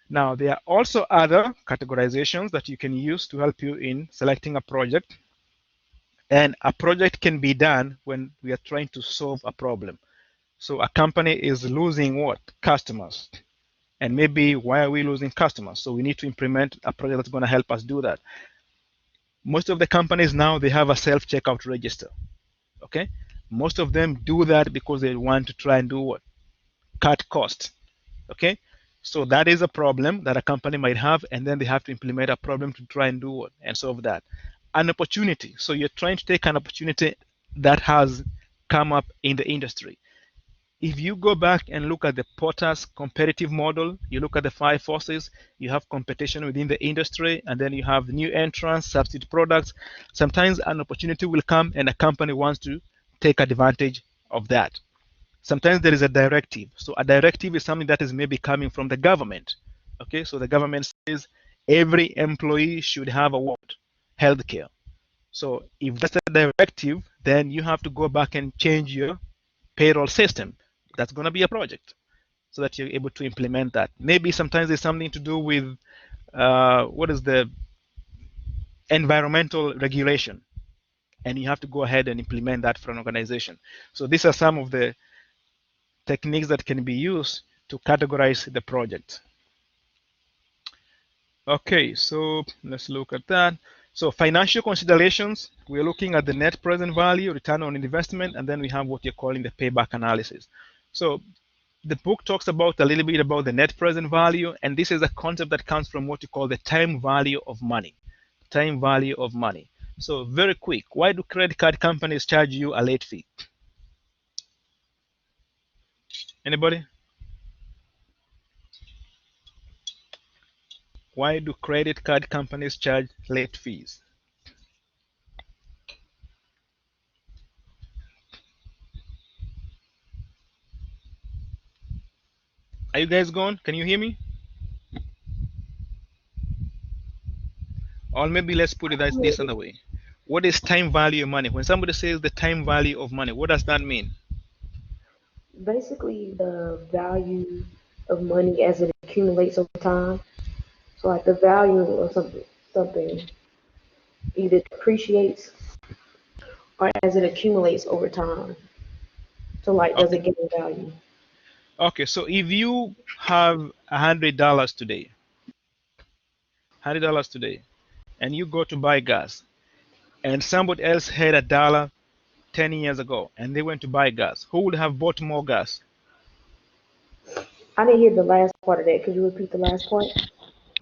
Now there are also other categorizations that you can use to help you in selecting a project. And a project can be done when we are trying to solve a problem. So a company is losing what? Customers. And maybe why are we losing customers? So we need to implement a project that's going to help us do that. Most of the companies now, they have a self-checkout register. Okay. Most of them do that because they want to try and do what? Cut costs. Okay. So that is a problem that a company might have, and then they have to implement a problem to try and do what? And solve that. An opportunity. So you're trying to take an opportunity that has come up in the industry. If you go back and look at the Porter's competitive model, you look at the five forces, you have competition within the industry, and then you have new entrants, substitute products. Sometimes an opportunity will come and a company wants to take advantage of that. Sometimes there is a directive. So a directive is something that is maybe coming from the government. Okay, so the government says every employee should have a what? Healthcare. So if that's a directive, then you have to go back and change your payroll system. That's going to be a project so that you're able to implement that. Maybe sometimes there's something to do with what is the environmental regulation, and you have to go ahead and implement that for an organization. So these are some of the techniques that can be used to categorize the project. Okay, so let's look at that. So financial considerations, we're looking at the net present value, return on investment, and then we have what you're calling the payback analysis. So the book talks about a little bit about the net present value, and this is a concept that comes from what you call the time value of money. Time value of money. So very quick, why do credit card companies charge you a late fee? Anybody? Why do credit card companies charge late fees? Are you guys gone? Can you hear me? Or maybe let's put it this other way. What is time value of money? When somebody says the time value of money, what does that mean? Basically the value of money as it accumulates over time. So like the value of something either depreciates or as it accumulates over time. So like does Okay. it gain value? Okay. So if you have $100 today, $100 today, and you go to buy gas, and somebody else had a dollar 10 years ago, and they went to buy gas, who would have bought more gas? I didn't hear the last part of that. Could you repeat the last part?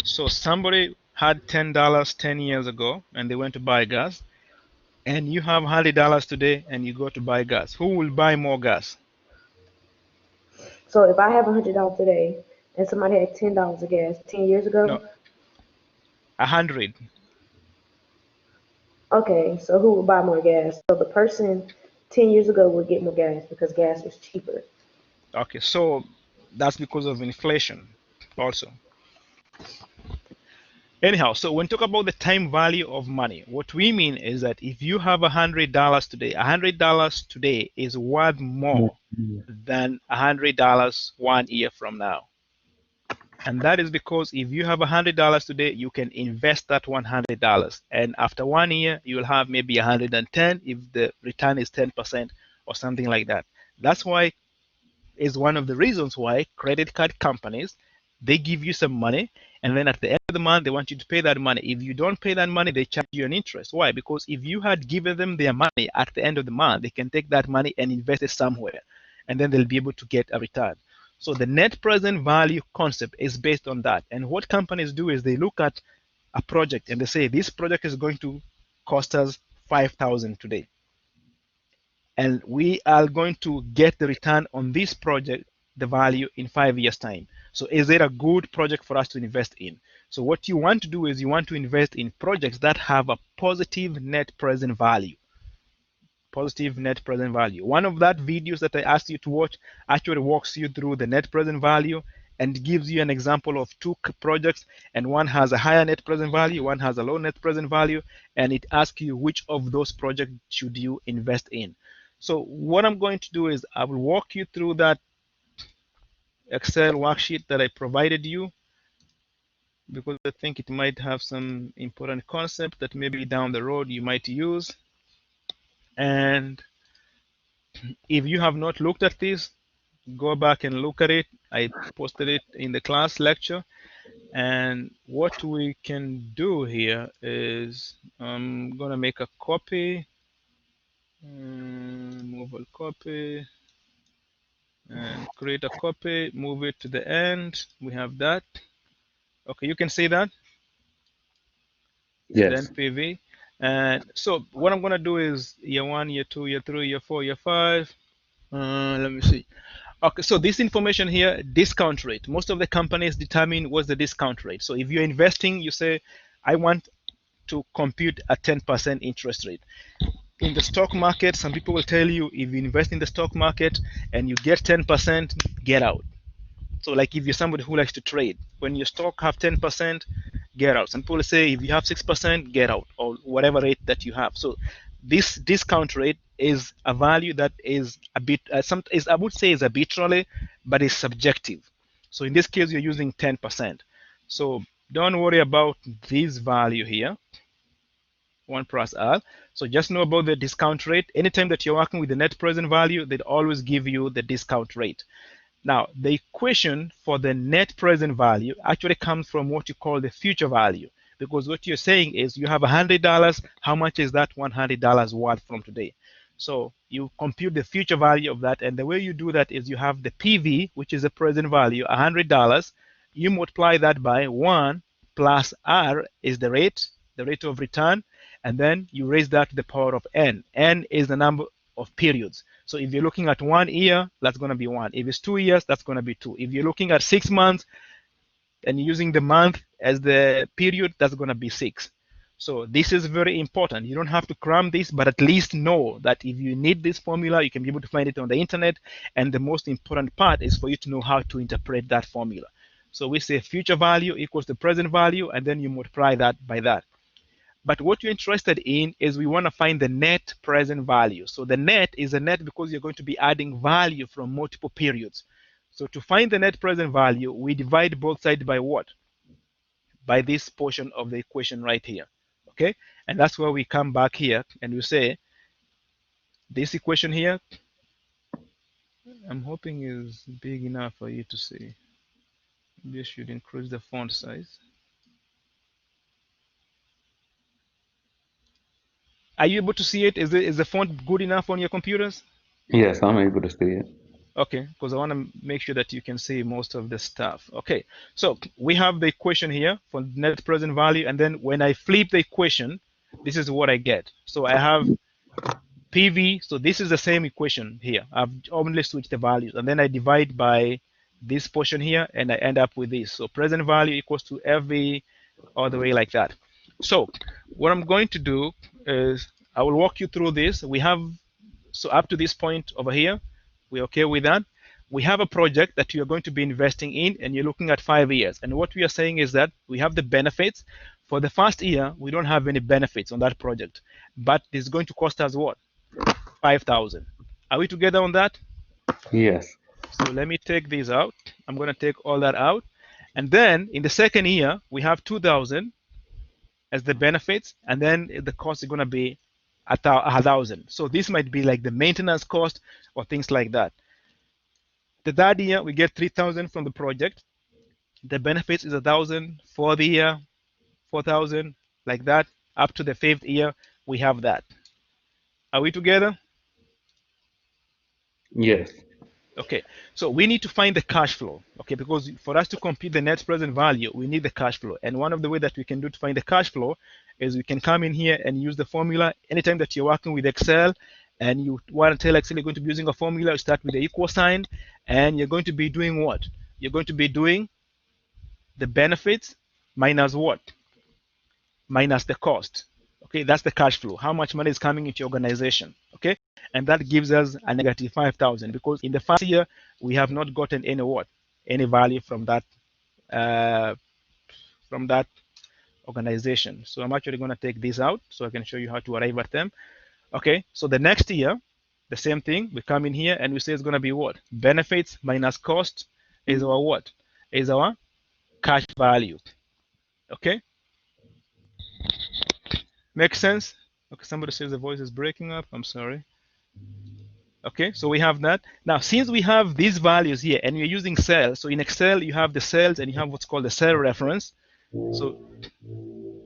So somebody had $10 10 years ago, and they went to buy gas, and you have $100 today, and you go to buy gas. Who will buy more gas? So if I have $100 today and somebody had $10 of gas 10 years No, ago, 100. okay, so who would buy more gas? So the person 10 years ago would get more gas because gas was cheaper. Okay, so that's because of inflation also. Anyhow, so when we talk about the time value of money, what we mean is that if you have $100 today, $100 today is worth more than $100 1 year from now. And that is because if you have $100 today, you can invest that $100. And after 1 year, you'll have maybe 110 if the return is 10% or something like that. That's why is one of the reasons why credit card companies, they give you some money And then at the end of the month, they want you to pay that money. If you don't pay that money, they charge you an interest. Why? Because if you had given them their money at the end of the month, they can take that money and invest it somewhere, and then they'll be able to get a return. So the net present value concept is based on that. And what companies do is they look at a project and they say this project is going to cost us 5,000 today, and we are going to get the return on this project, the value in 5 years time. So is it a good project for us to invest in? So what you want to do is you want to invest in projects that have a positive net present value. Positive net present value. One of that videos that I asked you to watch actually walks you through the net present value and gives you an example of two projects, and one has a higher net present value, one has a low net present value, and it asks you which of those projects should you invest in. So what I'm going to do is I will walk you through that Excel worksheet that I provided you, because I think it might have some important concept that maybe down the road you might use. And if you have not looked at this, go back and look at it. I posted it in the class lecture. And what we can do here is I'm going to make a copy, move a copy, and create a copy, move it to the end. We have that. Okay, you can see that? Yes. The NPV. And so what I'm going to do is year 1, year 2, year 3, year 4, year 5. Let me see. Okay, so this information here, discount rate. Most of the companies determine what's the discount rate. So if you're investing, you say, I want to compute a 10% interest rate. In the stock market, some people will tell you if you invest in the stock market and you get 10%, get out. So like if you're somebody who likes to trade, when your stock have 10%, get out. Some people say if you have 6%, get out, or whatever rate that you have. So this discount rate is a value that is a bit, I would say is arbitrary, but is subjective. So in this case, you're using 10%. So don't worry about this value here, 1 plus R. So just know about the discount rate. Anytime that you're working with the net present value, they'd always give you the discount rate. Now, the equation for the net present value actually comes from what you call the future value, because what you're saying is you have $100, how much is that $100 worth from today? So you compute the future value of that, and the way you do that is you have the PV, which is the present value, $100, you multiply that by 1 plus R is the rate of return, and then you raise that to the power of N. N is the number of periods. So if you're looking at 1 year, that's going to be 1. If it's 2 years, that's going to be 2. If you're looking at 6 months and you're using the month as the period, that's going to be 6. So this is very important. You don't have to cram this, but at least know that if you need this formula, you can be able to find it on the internet. And the most important part is for you to know how to interpret that formula. So we say future value equals the present value, and then you multiply that by that. But what you're interested in is we want to find the net present value. So the net is a net because you're going to be adding value from multiple periods. So to find the net present value, we divide both sides by what? By this portion of the equation right here. Okay? And that's where we come back here and we say this equation here, I'm hoping is big enough for you to see. Maybe I should increase the font size. Are you able to see it? Is the font good enough on your computers? Yes, I'm able to see it. Okay, because I want to make sure that you can see most of the stuff. Okay, so we have the equation here for net present value, and then when I flip the equation, this is what I get. So I have PV, so this is the same equation here. I've only switched the values, and then I divide by this portion here, and I end up with this. So present value equals to FV all the way like that. So what I'm going to do is I will walk you through this. We have, so up to this point over here, we're okay with that. We have a project that you're going to be investing in, and you're looking at 5 years. And what we are saying is that we have the benefits. For the first year, we don't have any benefits on that project, but it's going to cost us what? 5,000. Are we together on that? Yes. So let me take this out. I'm going to take all that out. And then in the second year, we have 2,000 as the benefits, and then the cost is going to be 1,000. So this might be like the maintenance cost or things like that. The third year, we get 3,000 from the project. The benefits is 1,000 for the year, 4,000, like that. Up to the 5th year, we have that. Are we together? Yes. Okay, so we need to find the cash flow, okay, because for us to compute the net present value, we need the cash flow. And one of the ways that we can do to find the cash flow is we can come in here and use the formula. Anytime that you're working with Excel and you want to tell Excel you're going to be using a formula, you start with the equal sign, and you're going to be doing what? You're going to be doing the benefits minus what? Minus the cost. Okay, that's the cash flow. How much money is coming into your organization? Okay, and that gives us a negative 5,000 because in the first year we have not gotten any what, any value uh, from that organization. So I'm actually going to take this out so I can show you how to arrive at them. Okay, so the next year, the same thing. We come in here and we say it's going to be what? Benefits minus cost is our what? Is our cash value. Okay, makes sense? Okay, somebody says the voice is breaking up. I'm sorry. Okay, so we have that. Now, since we have these values here and we're using cells, so in Excel, you have the cells and you have what's called the cell reference. So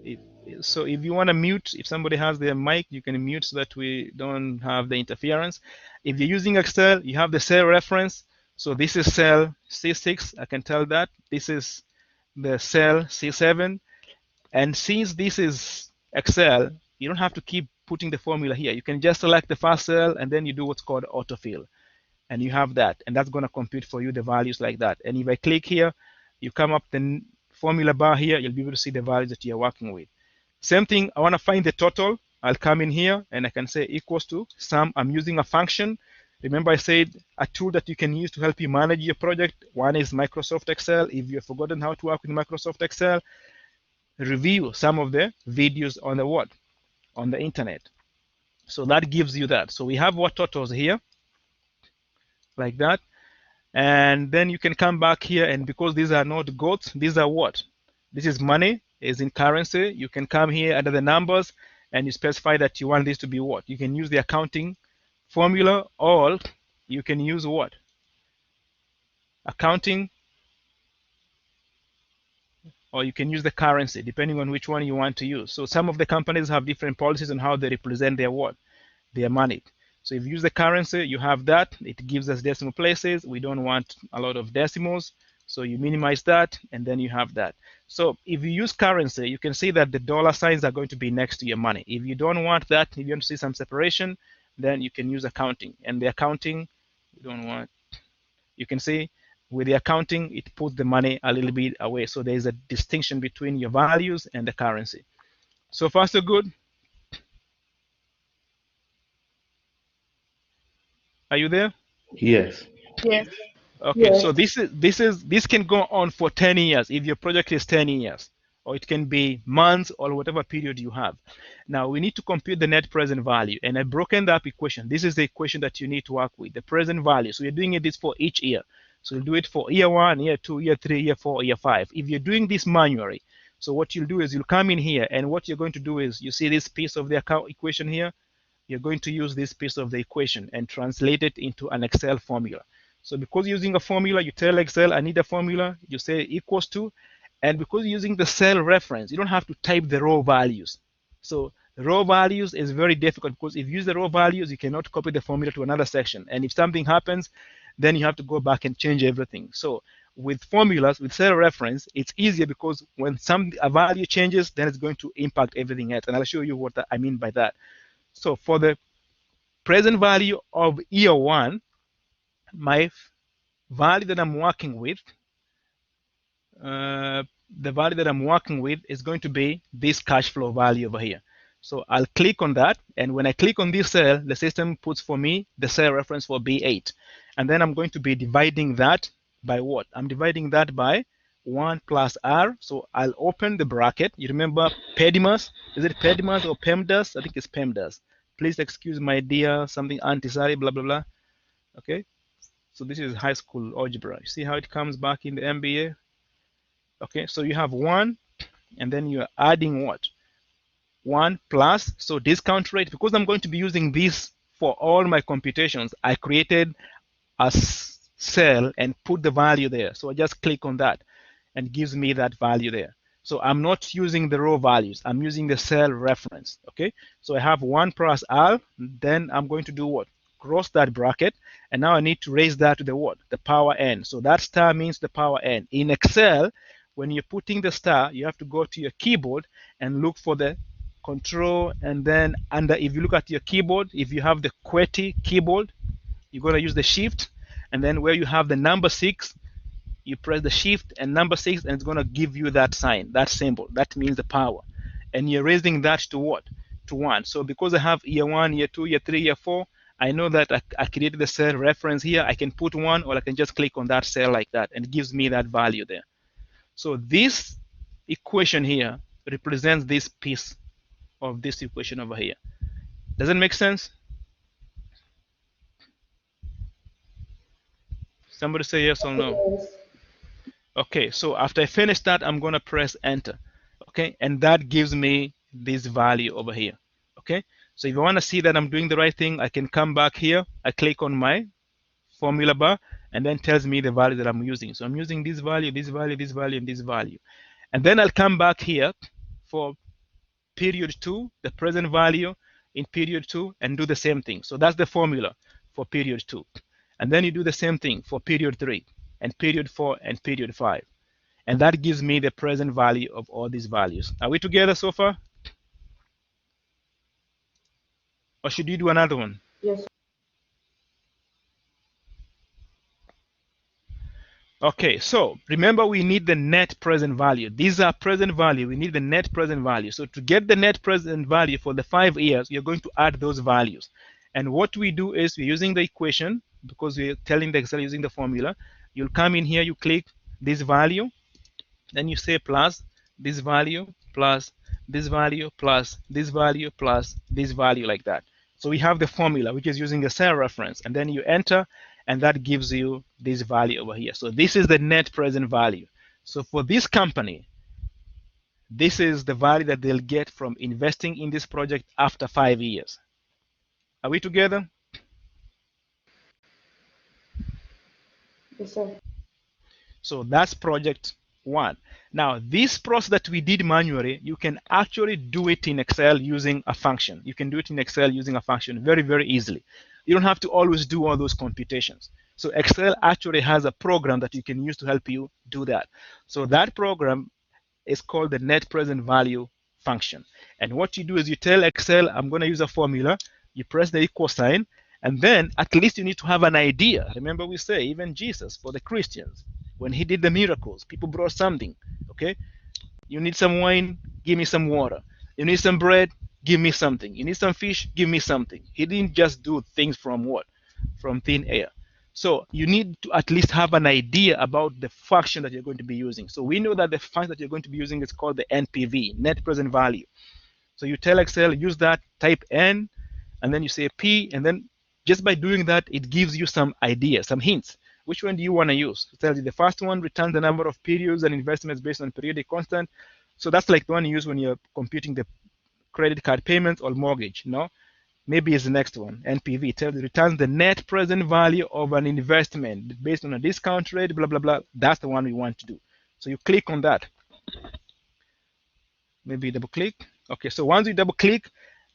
if, so if you want to mute, if somebody has their mic, you can mute so that we don't have the interference. If you're using Excel, you have the cell reference. So this is cell C6, I can tell that. This is the cell C7. And since this is Excel, you don't have to keep putting the formula here. You can just select the first cell and then you do what's called autofill. And you have that. And that's going to compute for you the values like that. And if I click here, you come up the formula bar here, you'll be able to see the values that you're working with. Same thing, I want to find the total. I'll come in here and I can say equals to sum. I'm using a function. Remember I said a tool that you can use to help you manage your project. One is Microsoft Excel. If you've forgotten how to work with Microsoft Excel, review some of the videos on the what? On the internet. So that gives you that. So we have what totals here, like that. And then you can come back here, and because these are not goats, these are what? This is money, is in currency. You can come here under the numbers and you specify that you want this to be what? You can use the accounting formula, or you can use what? Accounting, or you can use the currency, depending on which one you want to use. So some of the companies have different policies on how they represent their what? Their money. So if you use the currency, you have that. It gives us decimal places. We don't want a lot of decimals. So you minimize that, and then you have that. So if you use currency, you can see that the dollar signs are going to be next to your money. If you don't want that, if you want to see some separation, then you can use accounting. And the accounting, we don't want, you can see with the accounting, it puts the money a little bit away. So there is a distinction between your values and the currency. So far, so good. Are you there? Yes. Yes. Okay, Yes. so this can go on for 10 years if your project is 10 years, or it can be months or whatever period you have. Now we need to compute the net present value, and I've broken up equation. This is the equation that you need to work with, the present value. So you're doing this for each year. So you'll do it for year 1, year 2, year 3, year 4, year 5. If you're doing this manually, so what you'll do is you'll come in here, and what you're going to do is you see this piece of the account equation here. You're going to use this piece of the equation and translate it into an Excel formula. So because you're using a formula, you tell Excel, I need a formula, you say equals to, and because you're using the cell reference, you don't have to type the raw values. So raw values is very difficult because if you use the raw values, you cannot copy the formula to another section. And if something happens, then you have to go back and change everything. So with formulas, with cell reference, it's easier because when a value changes, then it's going to impact everything else. And I'll show you what I mean by that. So for the present value of year 1, my value that I'm working with, the value that I'm working with is going to be this cash flow value over here. So I'll click on that, and when I click on this cell, the system puts for me the cell reference for B8. And then I'm going to be dividing that by what? I'm dividing that by 1 plus R. So I'll open the bracket. You remember PEMDAS? Is it PEMDAS or PEMDAS? I think it's PEMDAS. Please excuse my dear something anti-sari, blah, blah, blah. Okay. So this is high school algebra. You see how it comes back in the MBA? Okay, so you have 1, and then you're adding what? 1 plus, so discount rate. Because I'm going to be using this for all my computations, I created a cell and put the value there. So I just click on that. and gives me that value there. So I'm not using the raw values, I'm using the cell reference. Okay, so I have 1 plus R, then I'm going to do what? Cross that bracket, and now I need to raise that to the what? The power n. So that star means the power n. In Excel, when you're putting the star, you have to go to your keyboard and look for the control, and then under, if you look at your keyboard, if you have the QWERTY keyboard, you're going to use the shift, and then where you have the number 6, you press the shift and number 6, and it's going to give you that sign, that symbol. That means the power. And you're raising that to what? To 1. So because I have year 1, year 2, year 3, year 4, I know that I created the cell reference here. I can put 1, or I can just click on that cell like that, and it gives me that value there. So this equation here represents this piece of this equation over here. Does it make sense? Somebody say yes or no. Yes. Okay, so after I finish that, I'm going to press enter. Okay, and that gives me this value over here. Okay, so if I want to see that I'm doing the right thing, I can come back here. I click on my formula bar, and then tells me the value that I'm using. So I'm using this value, this value, this value, and this value. And then I'll come back here for period 2, the present value in period 2, and do the same thing. So that's the formula for period 2. And then you do the same thing for period 3, and period 4, and period 5. And that gives me the present value of all these values. Are we together so far? Or should you do another one? Yes. Okay, so remember, we need the net present value. These are present value. We need the net present value. So to get the net present value for the 5 years, you're going to add those values. And what we do is we're using the equation, because we're telling the Excel using the formula. You'll come in here, you click this value, then you say plus this value, plus this value, plus this value, plus this value, like that. So we have the formula, which is using a cell reference, and then you enter, and that gives you this value over here. So this is the net present value. So for this company, this is the value that they'll get from investing in this project after 5 years. Are we together? Yes, sir. So that's project 1. Now, this process that we did manually, you can actually do it in Excel using a function. You can do it in Excel using a function very, very easily. You don't have to always do all those computations. So Excel actually has a program that you can use to help you do that. So that program is called the net present value function. And what you do is you tell Excel, I'm going to use a formula. You press the equal sign, and then at least you need to have an idea. Remember, we say even Jesus, for the Christians, when he did the miracles, people brought something. Okay, you need some wine, give me some water. You need some bread, give me something. You need some fish, give me something. He didn't just do things from what? From thin air. So you need to at least have an idea about the function that you're going to be using. So we know that the function that you're going to be using is called the NPV, net present value. So you tell Excel, use that, type N, and then you say P, and then just by doing that, it gives you some ideas, some hints. Which one do you want to use? It tells you the first one returns the number of periods and investments based on periodic constant. So that's like the one you use when you're computing the credit card payments or mortgage. No, maybe it's the next one. NPV, it tells you returns the net present value of an investment based on a discount rate, blah blah blah. That's the one we want to do. So you click on that. Maybe double click. Okay, so once you double click,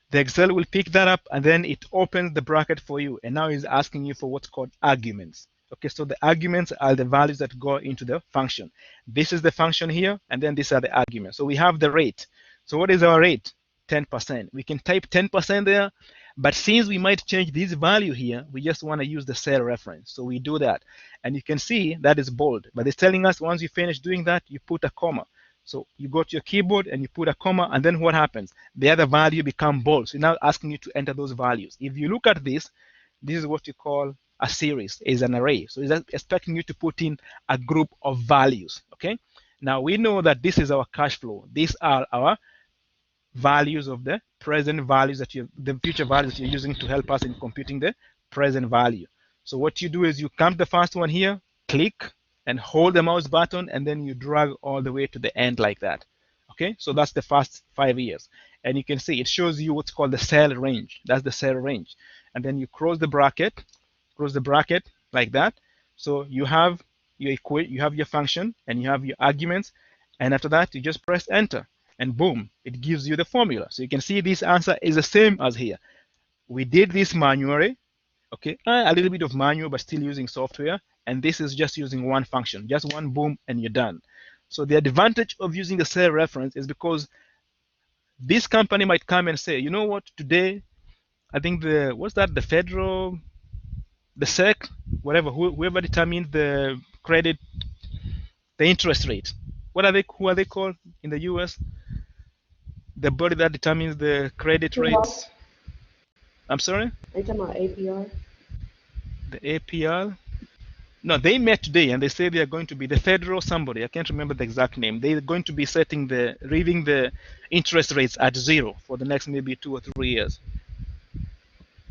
the Excel will pick that up, and then it opens the bracket for you. And now it's asking you for what's called arguments. Okay, so the arguments are the values that go into the function. This is the function here, and then these are the arguments. So we have the rate. So what is our rate? 10%. We can type 10% there, but since we might change this value here, we just want to use the cell reference. So we do that. And you can see that is bold, but it's telling us once you finish doing that, you put a comma. So you go to your keyboard and you put a comma, and then what happens? The other value become bold. So now asking you to enter those values. If you look at this, this is what you call a series, is an array. So it's expecting you to put in a group of values. Okay. Now we know that this is our cash flow. These are our values of the present values that the future values that you're using to help us in computing the present value. So what you do is you come to the first one here, click, and hold the mouse button, and then you drag all the way to the end like that. Okay, so that's the first 5 years. And you can see it shows you what's called the cell range. That's the cell range. And then you close the bracket like that. So you have you equate, you have your function, and you have your arguments, and after that you just press enter, and boom, it gives you the formula. So you can see this answer is the same as here. We did this manually, okay, a little bit of manual, but still using software, and this is just using one function, just one boom, and you're done. So the advantage of using the cell reference is because this company might come and say, you know what, today I think the federal, the SEC, whatever, whoever determines the credit, the interest rate. Who are they called in the US? The body that determines the credit rates. I'm sorry? Are you talking about APR? The APR? No, they met today and they say they are going to be the federal somebody. I can't remember the exact name. They're going to be reading the interest rates at zero for the next maybe 2 or 3 years.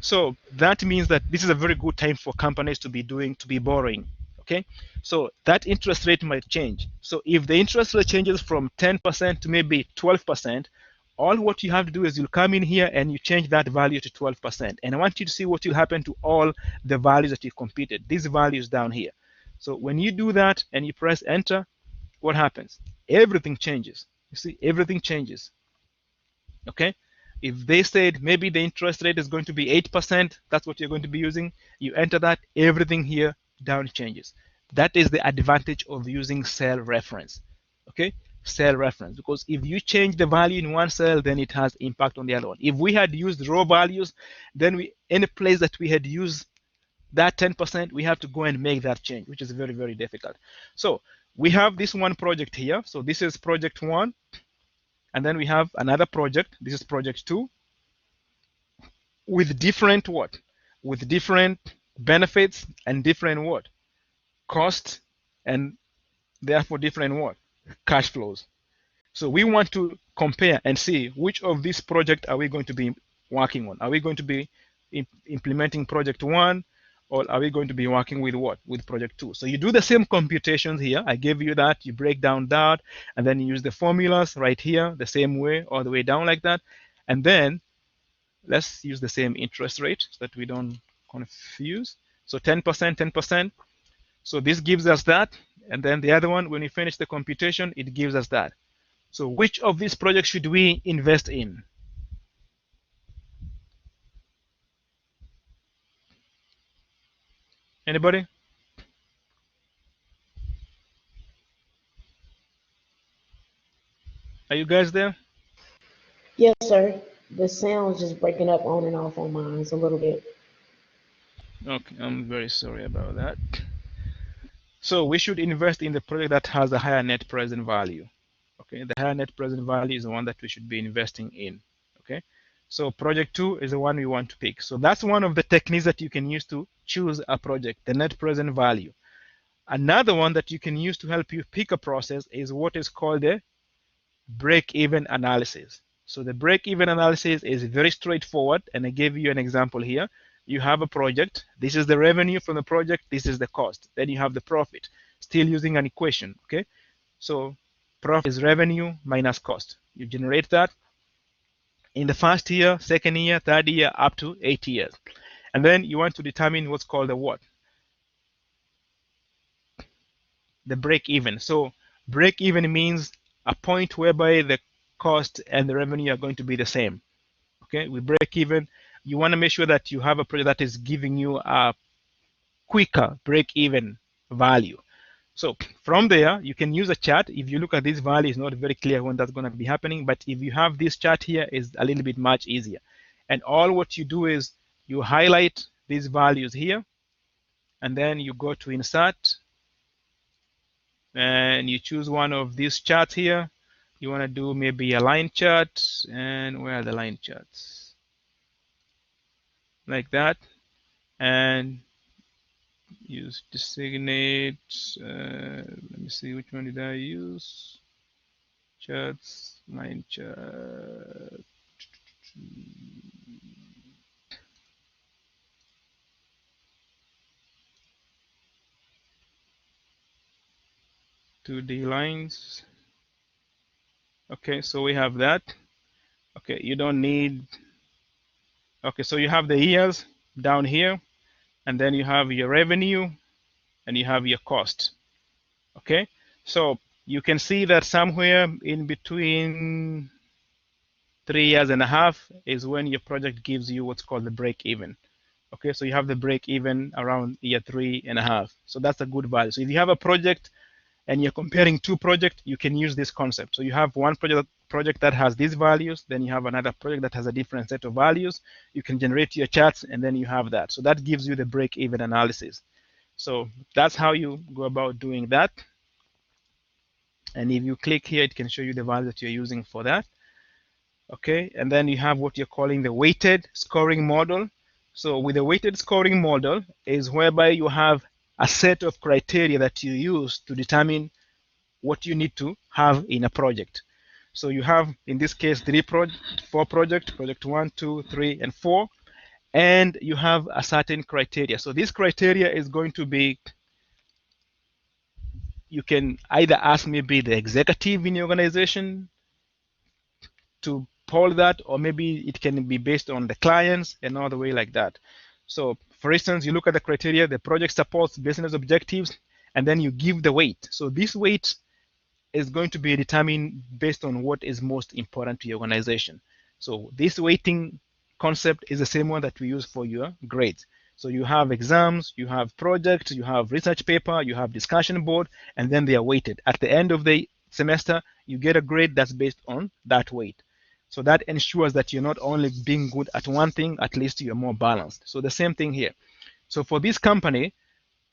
So that means that this is a very good time for companies to be borrowing. Okay, so that interest rate might change. So if the interest rate changes from 10% to maybe 12%, all what you have to do is you'll come in here and you change that value to 12%. And I want you to see what will happen to all the values that you computed. These values down here. So when you do that and you press enter, what happens? Everything changes. You see, everything changes. Okay, if they said maybe the interest rate is going to be 8%, that's what you're going to be using, you enter that, everything here down changes. That is the advantage of using cell reference. Okay, cell reference, because if you change the value in one cell, then it has impact on the other one. If we had used raw values, then any place that we had used that 10%, we have to go and make that change, which is very, very difficult. So we have this one project here. So this is project 1. And then we have another project. This is project 2 with different what? With different benefits and different what? Cost, and therefore different what? Cash flows. So we want to compare and see which of these projects are we going to be working on. Are we going to be implementing project 1, or are we going to be working with what? With project 2. So you do the same computations here. I gave you that. You break down that, and then you use the formulas right here the same way, all the way down like that. And then let's use the same interest rate so that we don't confuse. So 10%, 10%. So this gives us that. And then the other one, when we finish the computation, it gives us that. So which of these projects should we invest in? Anybody? Are you guys there? Yes, sir. The sound's just breaking up on and off on mine a little bit. Okay, I'm very sorry about that. So we should invest in the project that has a higher net present value. Okay, the higher net present value is the one that we should be investing in. Okay, so project 2 is the one we want to pick. So that's one of the techniques that you can use to choose a project, the net present value. Another one that you can use to help you pick a process is what is called the break-even analysis. So the break-even analysis is very straightforward, and I gave you an example here. You have a project. This is the revenue from the project. This is the cost. Then you have the profit, still using an equation. Okay, so profit is revenue minus cost. You generate that in the first year, second year, third year, up to 8 years. And then you want to determine what's called the what? The break-even. So break-even means a point whereby the cost and the revenue are going to be the same. Okay, we break even. You want to make sure that you have a project that is giving you a quicker break-even value. So from there, you can use a chart. If you look at this value, it's not very clear when that's going to be happening. But if you have this chart here, it's a little bit much easier. And all what you do is you highlight these values here, and then you go to insert, and you choose one of these charts here. You want to do maybe a line chart, and where are the line charts? Like that, and use designate. Let me see, which one did I use? Charts, line chart. 2D lines. Okay, so we have that. Okay, you don't need. Okay, so you have the years down here, and then you have your revenue, and you have your cost. Okay, so you can see that somewhere in between 3 years and a half is when your project gives you what's called the break even. Okay, so you have the break even around year 3.5. So that's a good value. So if you have a project and you're comparing two projects, you can use this concept. So you have one project that has these values, then you have another project that has a different set of values. You can generate your charts, and then you have that. So that gives you the break-even analysis. So that's how you go about doing that. And if you click here, it can show you the value that you're using for that. Okay, and then you have what you're calling the weighted scoring model. So with the weighted scoring model is whereby you have a set of criteria that you use to determine what you need to have in a project. So you have, in this case, four projects, project 1, 2, 3, and 4, and you have a certain criteria. So this criteria is going to be, you can either ask maybe the executive in your organization to poll that, or maybe it can be based on the clients and all the way like that. So for instance, you look at the criteria, the project supports business objectives, and then you give the weight. So this weight is going to be determined based on what is most important to your organization. So this weighting concept is the same one that we use for your grades. So you have exams, you have projects, you have research paper, you have discussion board, and then they are weighted. At the end of the semester, you get a grade that's based on that weight. So that ensures that you're not only being good at one thing, at least you're more balanced. So the same thing here. So for this company,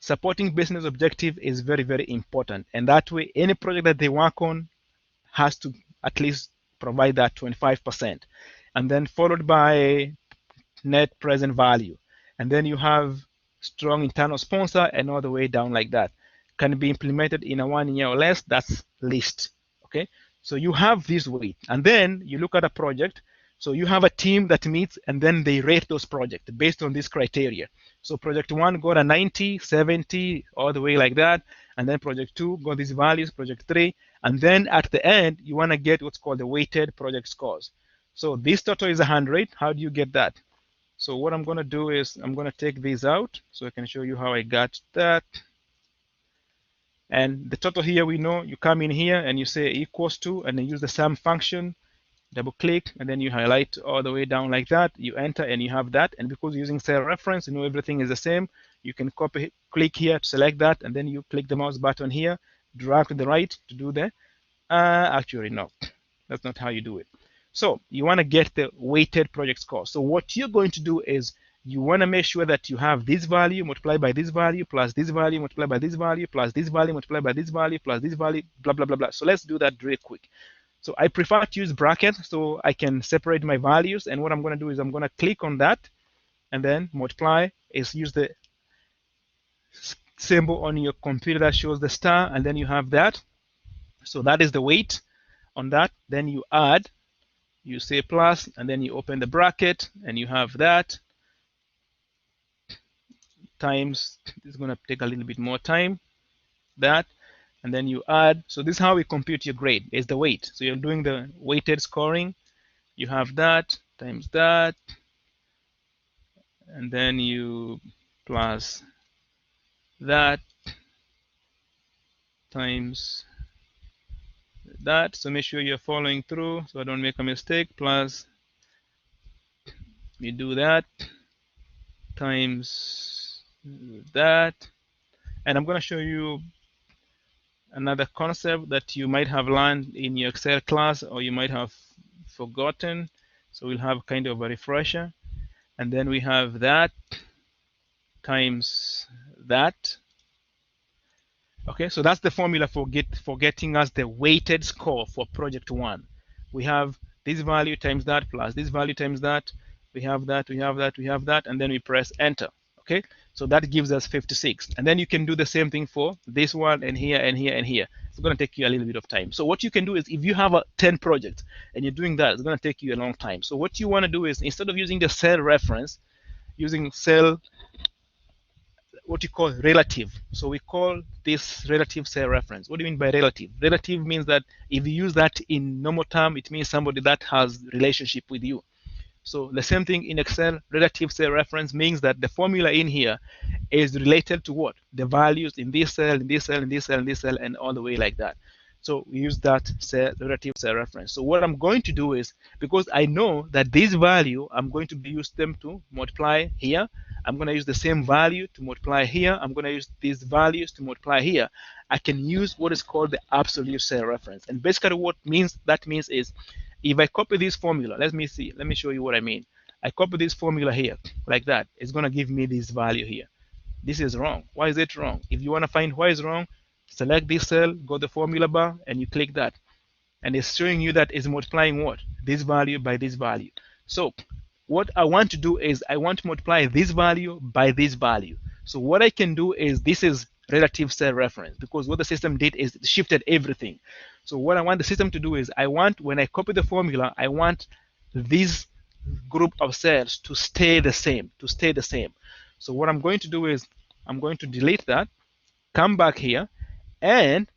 supporting business objective is very, very important. And that way, any project that they work on has to at least provide that 25%. And then followed by net present value. And then you have strong internal sponsor and all the way down like that. Can be implemented in a 1 year or less, that's least. Okay, so you have this weight. And then you look at a project. So you have a team that meets and then they rate those projects based on this criteria. So project 1 got a 90, 70, all the way like that. And then project 2 got these values, project 3. And then at the end, you want to get what's called the weighted project scores. So this total is 100. How do you get that? So what I'm going to do is I'm going to take these out so I can show you how I got that. And the total here, we know you come in here and you say equals to, and then use the sum function, double click, and then you highlight all the way down like that. You enter and you have that. And because you're using cell reference, you know everything is the same. You can copy, click here to select that, and then you click the mouse button here, drag to the right to do the, actually no, that's not how you do it. So you want to get the weighted project score. So what you're going to do is you want to make sure that you have this value multiplied by this value plus this value multiplied by this value plus this value multiplied by this value plus this value, blah, blah, blah, blah. So let's do that real quick. So I prefer to use brackets so I can separate my values. And what I'm going to do is I'm going to click on that and then multiply is use the symbol on your computer that shows the star, and then you have that. So that is the weight on that. Then you add, you say plus, and then you open the bracket and you have that times, it's going to take a little bit more time, that, and then you add. So this is how we compute your grade, is the weight. So you're doing the weighted scoring. You have that times that, and then you plus that times that. So make sure you're following through so I don't make a mistake. Plus you do that times that. And I'm going to show you another concept that you might have learned in your Excel class or you might have forgotten. So we'll have kind of a refresher. And then we have that times that. Okay, so that's the formula for getting us the weighted score for project 1. We have this value times that plus this value times that. We have that, we have that, we have that, and then we press enter. Okay, so that gives us 56. And then you can do the same thing for this one and here and here and here. It's going to take you a little bit of time. So what you can do is if you have 10 projects and you're doing that, it's going to take you a long time. So what you want to do is instead of using the cell reference, using cell, what you call relative. So we call this relative cell reference. What do you mean by relative? Relative means that if you use that in normal term, it means somebody that has relationship with you. So the same thing in Excel, relative cell reference means that the formula in here is related to what? The values in this cell, in this cell, in this cell, in this cell, and all the way like that. So we use that cell, relative cell reference. So what I'm going to do is, because I know that this value, I'm going to use them to multiply here. I'm going to use the same value to multiply here. I'm going to use these values to multiply here. I can use what is called the absolute cell reference. And basically what that means is, if I copy this formula, let me show you what I mean. I copy this formula here, like that. It's going to give me this value here. This is wrong. Why is it wrong? If you want to find why it's wrong, select this cell, go to the formula bar, and you click that. And it's showing you that it's multiplying what? This value by this value. So what I want to do is I want to multiply this value by this value. So what I can do is, this is relative cell reference, because what the system did is it shifted everything. So what I want the system to do is, I want, when I copy the formula, I want this group of cells to stay the same, So what I'm going to do is, I'm going to delete that, come back here, and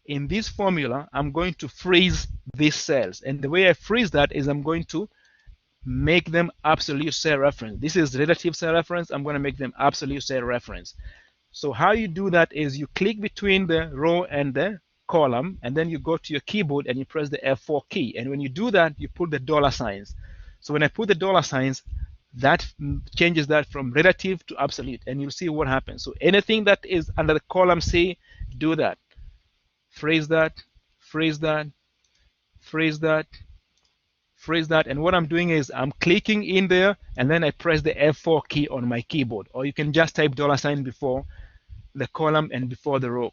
in this formula, I'm going to freeze these cells. And the way I freeze that is, I'm going to make them absolute cell reference. This is relative cell reference. I'm going to make them absolute cell reference. So how you do that is, you click between the row and the column, and then you go to your keyboard and you press the F4 key. And when you do that, you put the dollar signs. So when I put the dollar signs, that changes that from relative to absolute, and you'll see what happens. So anything that is under the column C, do that. Freeze that, freeze that, freeze that, freeze that. And what I'm doing is, I'm clicking in there, and then I press the F4 key on my keyboard. Or you can just type dollar sign before the column and before the row.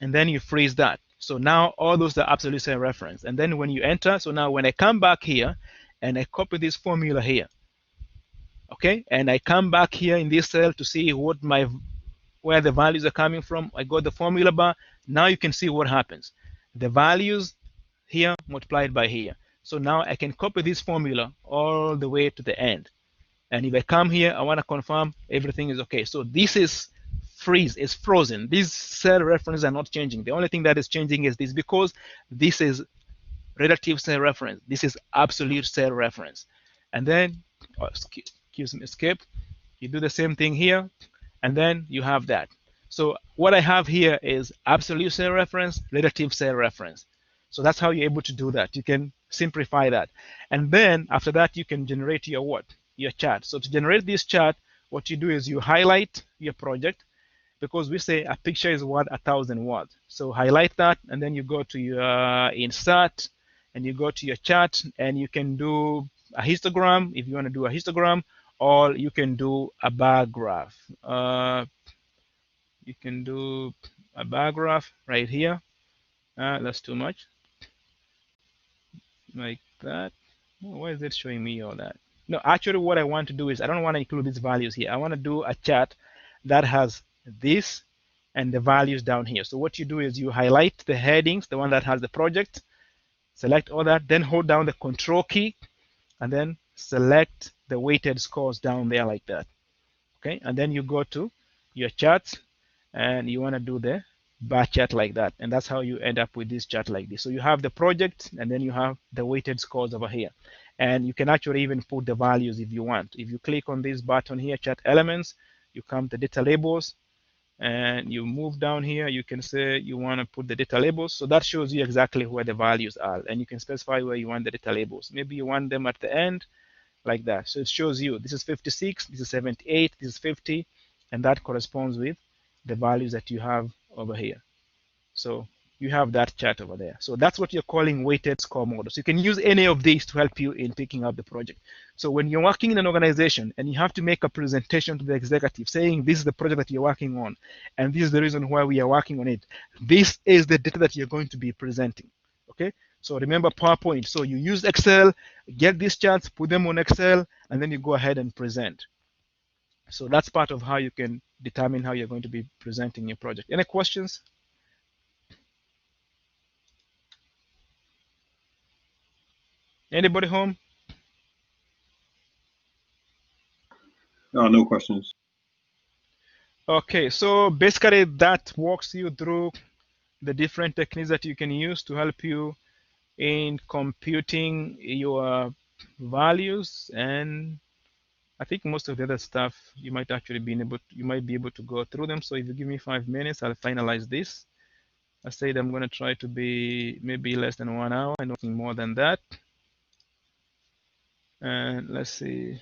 And then you freeze that. So now all those are absolute cell reference. And then when you enter, so now when I come back here and I copy this formula here, okay, and I come back here in this cell to see where the values are coming from, I got the formula bar. Now you can see what happens. The values here multiplied by here. So now I can copy this formula all the way to the end. And if I come here, I want to confirm everything is okay. So this is frozen. These cell references are not changing. The only thing that is changing is this, because this is relative cell reference. This is absolute cell reference. And then, escape. You do the same thing here, and then you have that. So what I have here is absolute cell reference, relative cell reference. So that's how you're able to do that. You can simplify that. And then after that, you can generate your what? Your chart. So to generate this chart, what you do is you highlight your project, because we say a picture is worth 1,000 words. So highlight that, and then you go to your insert, and you go to your chart, and you can do a histogram if you want to do a histogram, or you can do a bar graph. You can do a bar graph right here. That's too much. Like that. Why is it showing me all that? No, actually what I want to do is, I don't want to include these values here. I want to do a chart that has this and the values down here. So what you do is you highlight the headings, the one that has the project, select all that, then hold down the control key, and then select the weighted scores down there like that. Okay, and then you go to your charts, and you want to do the bar chart like that, and that's how you end up with this chart like this. So you have the project, and then you have the weighted scores over here, and you can actually even put the values if you want. If you click on this button here, chart elements, you come to data labels, and you move down here, you can say you want to put the data labels. So that shows you exactly where the values are, and you can specify where you want the data labels. Maybe you want them at the end like that. So it shows you this is 56, this is 78, this is 50, and that corresponds with the values that you have over here. So you have that chart over there. So that's what you're calling weighted score model. So you can use any of these to help you in picking up the project. So when you're working in an organization and you have to make a presentation to the executive saying this is the project that you're working on, and this is the reason why we are working on it, this is the data that you're going to be presenting. Okay? So remember PowerPoint. So you use Excel, get these charts, put them on Excel, and then you go ahead and present. So that's part of how you can determine how you're going to be presenting your project. Any questions? Anybody home? No questions. Okay, so basically that walks you through the different techniques that you can use to help you in computing your values and I think most of the other stuff you might actually be able to go through them. So if you give me 5 minutes, I'll finalize this. I said I'm going to try to be maybe less than 1 hour and nothing more than that. And let's see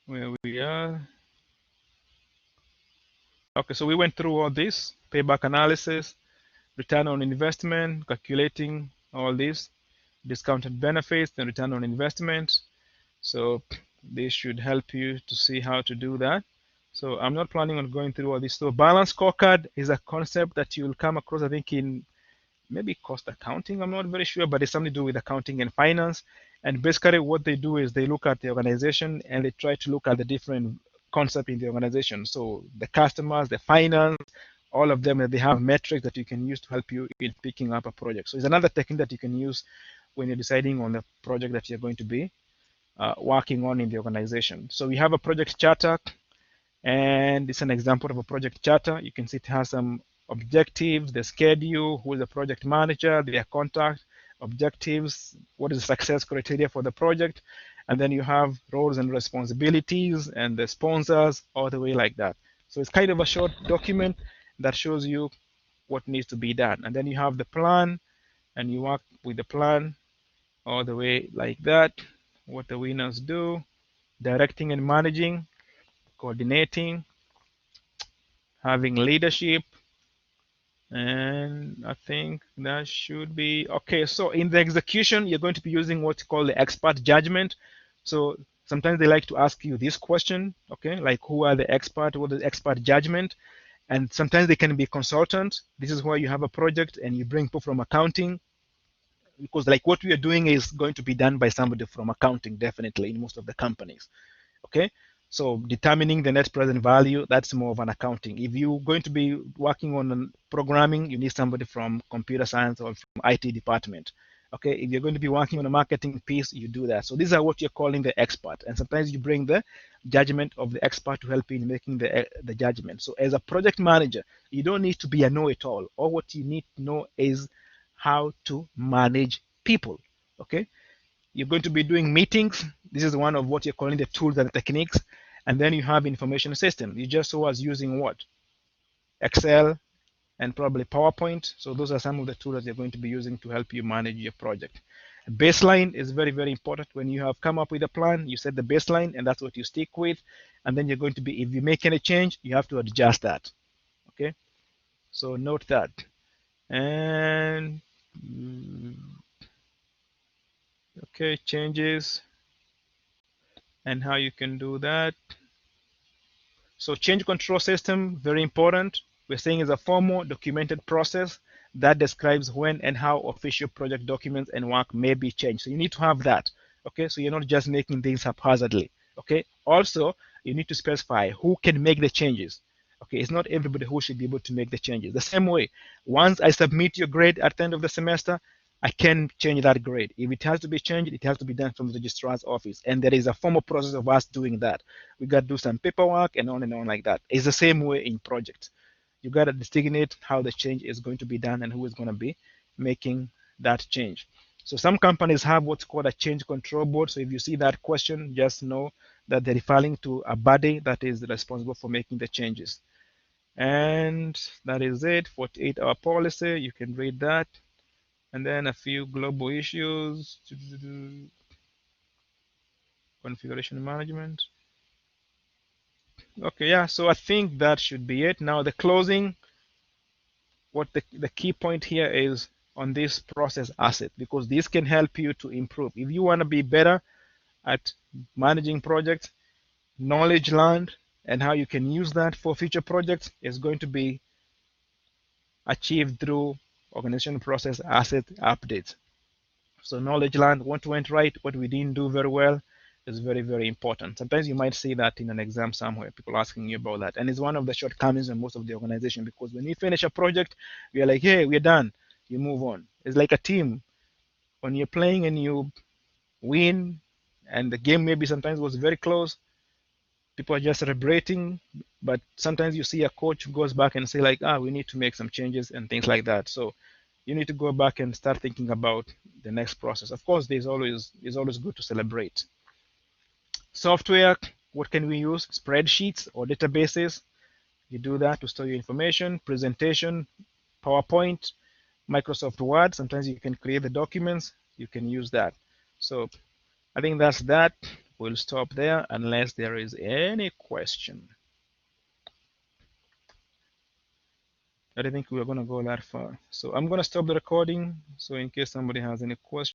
where we are. Okay, so we went through all this payback analysis, return on investment, calculating all this, discounted benefits, and return on investment. So this should help you to see how to do that. So I'm not planning on going through all this. So balance scorecard is a concept that you'll come across, I think, in maybe cost accounting. I'm not very sure, but it's something to do with accounting and finance. And basically, what they do is they look at the organization and they try to look at the different concepts in the organization. So the customers, the finance, all of them, they have metrics that you can use to help you in picking up a project. So it's another technique that you can use when you're deciding on the project that you're going to be working on in the organization. So we have a project charter, and it's an example of a project charter. You can see it has some objectives, the schedule, who is the project manager, their contact, objectives, what is the success criteria for the project, and then you have roles and responsibilities and the sponsors, all the way like that. So it's kind of a short document that shows you what needs to be done. And then you have the plan, and you work with the plan all the way like that, what the winners do, directing and managing, coordinating, having leadership, and I think that should be okay. So in the execution, you're going to be using what's called the expert judgment. So sometimes they like to ask you this question, okay, like who are the expert, what is expert judgment? And sometimes they can be consultants. This is where you have a project and you bring people from accounting, because like what we are doing is going to be done by somebody from accounting, definitely in most of the companies. Okay, so determining the net present value, that's more of an accounting. If you're going to be working on programming, you need somebody from computer science or from IT department. Okay, if you're going to be working on a marketing piece, you do that. So these are what you're calling the expert, and sometimes you bring the judgment of the expert to help you in making the judgment. So as a project manager, you don't need to be a know-it-all. All what you need to know is how to manage people. Okay, you're going to be doing meetings. This is one of what you're calling the tools and the techniques. And then you have information system. You just saw us using what? Excel and probably PowerPoint. So those are some of the tools that you're going to be using to help you manage your project. Baseline is very, very important. When you have come up with a plan, you set the baseline, and that's what you stick with. And then you're going to be, if you make any change, you have to adjust that. Okay? So note that. And okay, changes and how you can do that. So change control system, very important. We're saying is a formal documented process that describes when and how official project documents and work may be changed. So you need to have that. Okay, so you're not just making things haphazardly. Okay, also you need to specify who can make the changes. Okay, it's not everybody who should be able to make the changes. The same way, once I submit your grade at the end of the semester, I can change that grade. If it has to be changed, it has to be done from the registrar's office. And there is a formal process of us doing that. We got to do some paperwork and on like that. It's the same way in projects. You got to designate how the change is going to be done and who is going to be making that change. So some companies have what's called a change control board. So if you see that question, just know that they're referring to a body that is responsible for making the changes. And that is it. 48-hour policy. You can read that. And then a few global issues, configuration management. Okay, yeah, so I think that should be it. Now the closing, what the key point here is on this process asset, because this can help you to improve. If you want to be better at managing projects, knowledge learned and how you can use that for future projects is going to be achieved through organization process asset updates. So knowledge learned, what went right, what we didn't do very well is very, very important. Sometimes you might see that in an exam somewhere, people asking you about that. And it's one of the shortcomings in most of the organization, because when you finish a project, you're like, hey, we're done. You move on. It's like a team. When you're playing and you win, and the game maybe sometimes was very close, people are just celebrating, but sometimes you see a coach who goes back and say like, we need to make some changes and things like that. So you need to go back and start thinking about the next process. Of course, it's always good to celebrate. Software, what can we use? Spreadsheets or databases. You do that to store your information. Presentation, PowerPoint, Microsoft Word. Sometimes you can create the documents. You can use that. So I think that's that. We'll stop there unless there is any question. I don't think we're going to go that far. So I'm going to stop the recording. So in case somebody has any questions.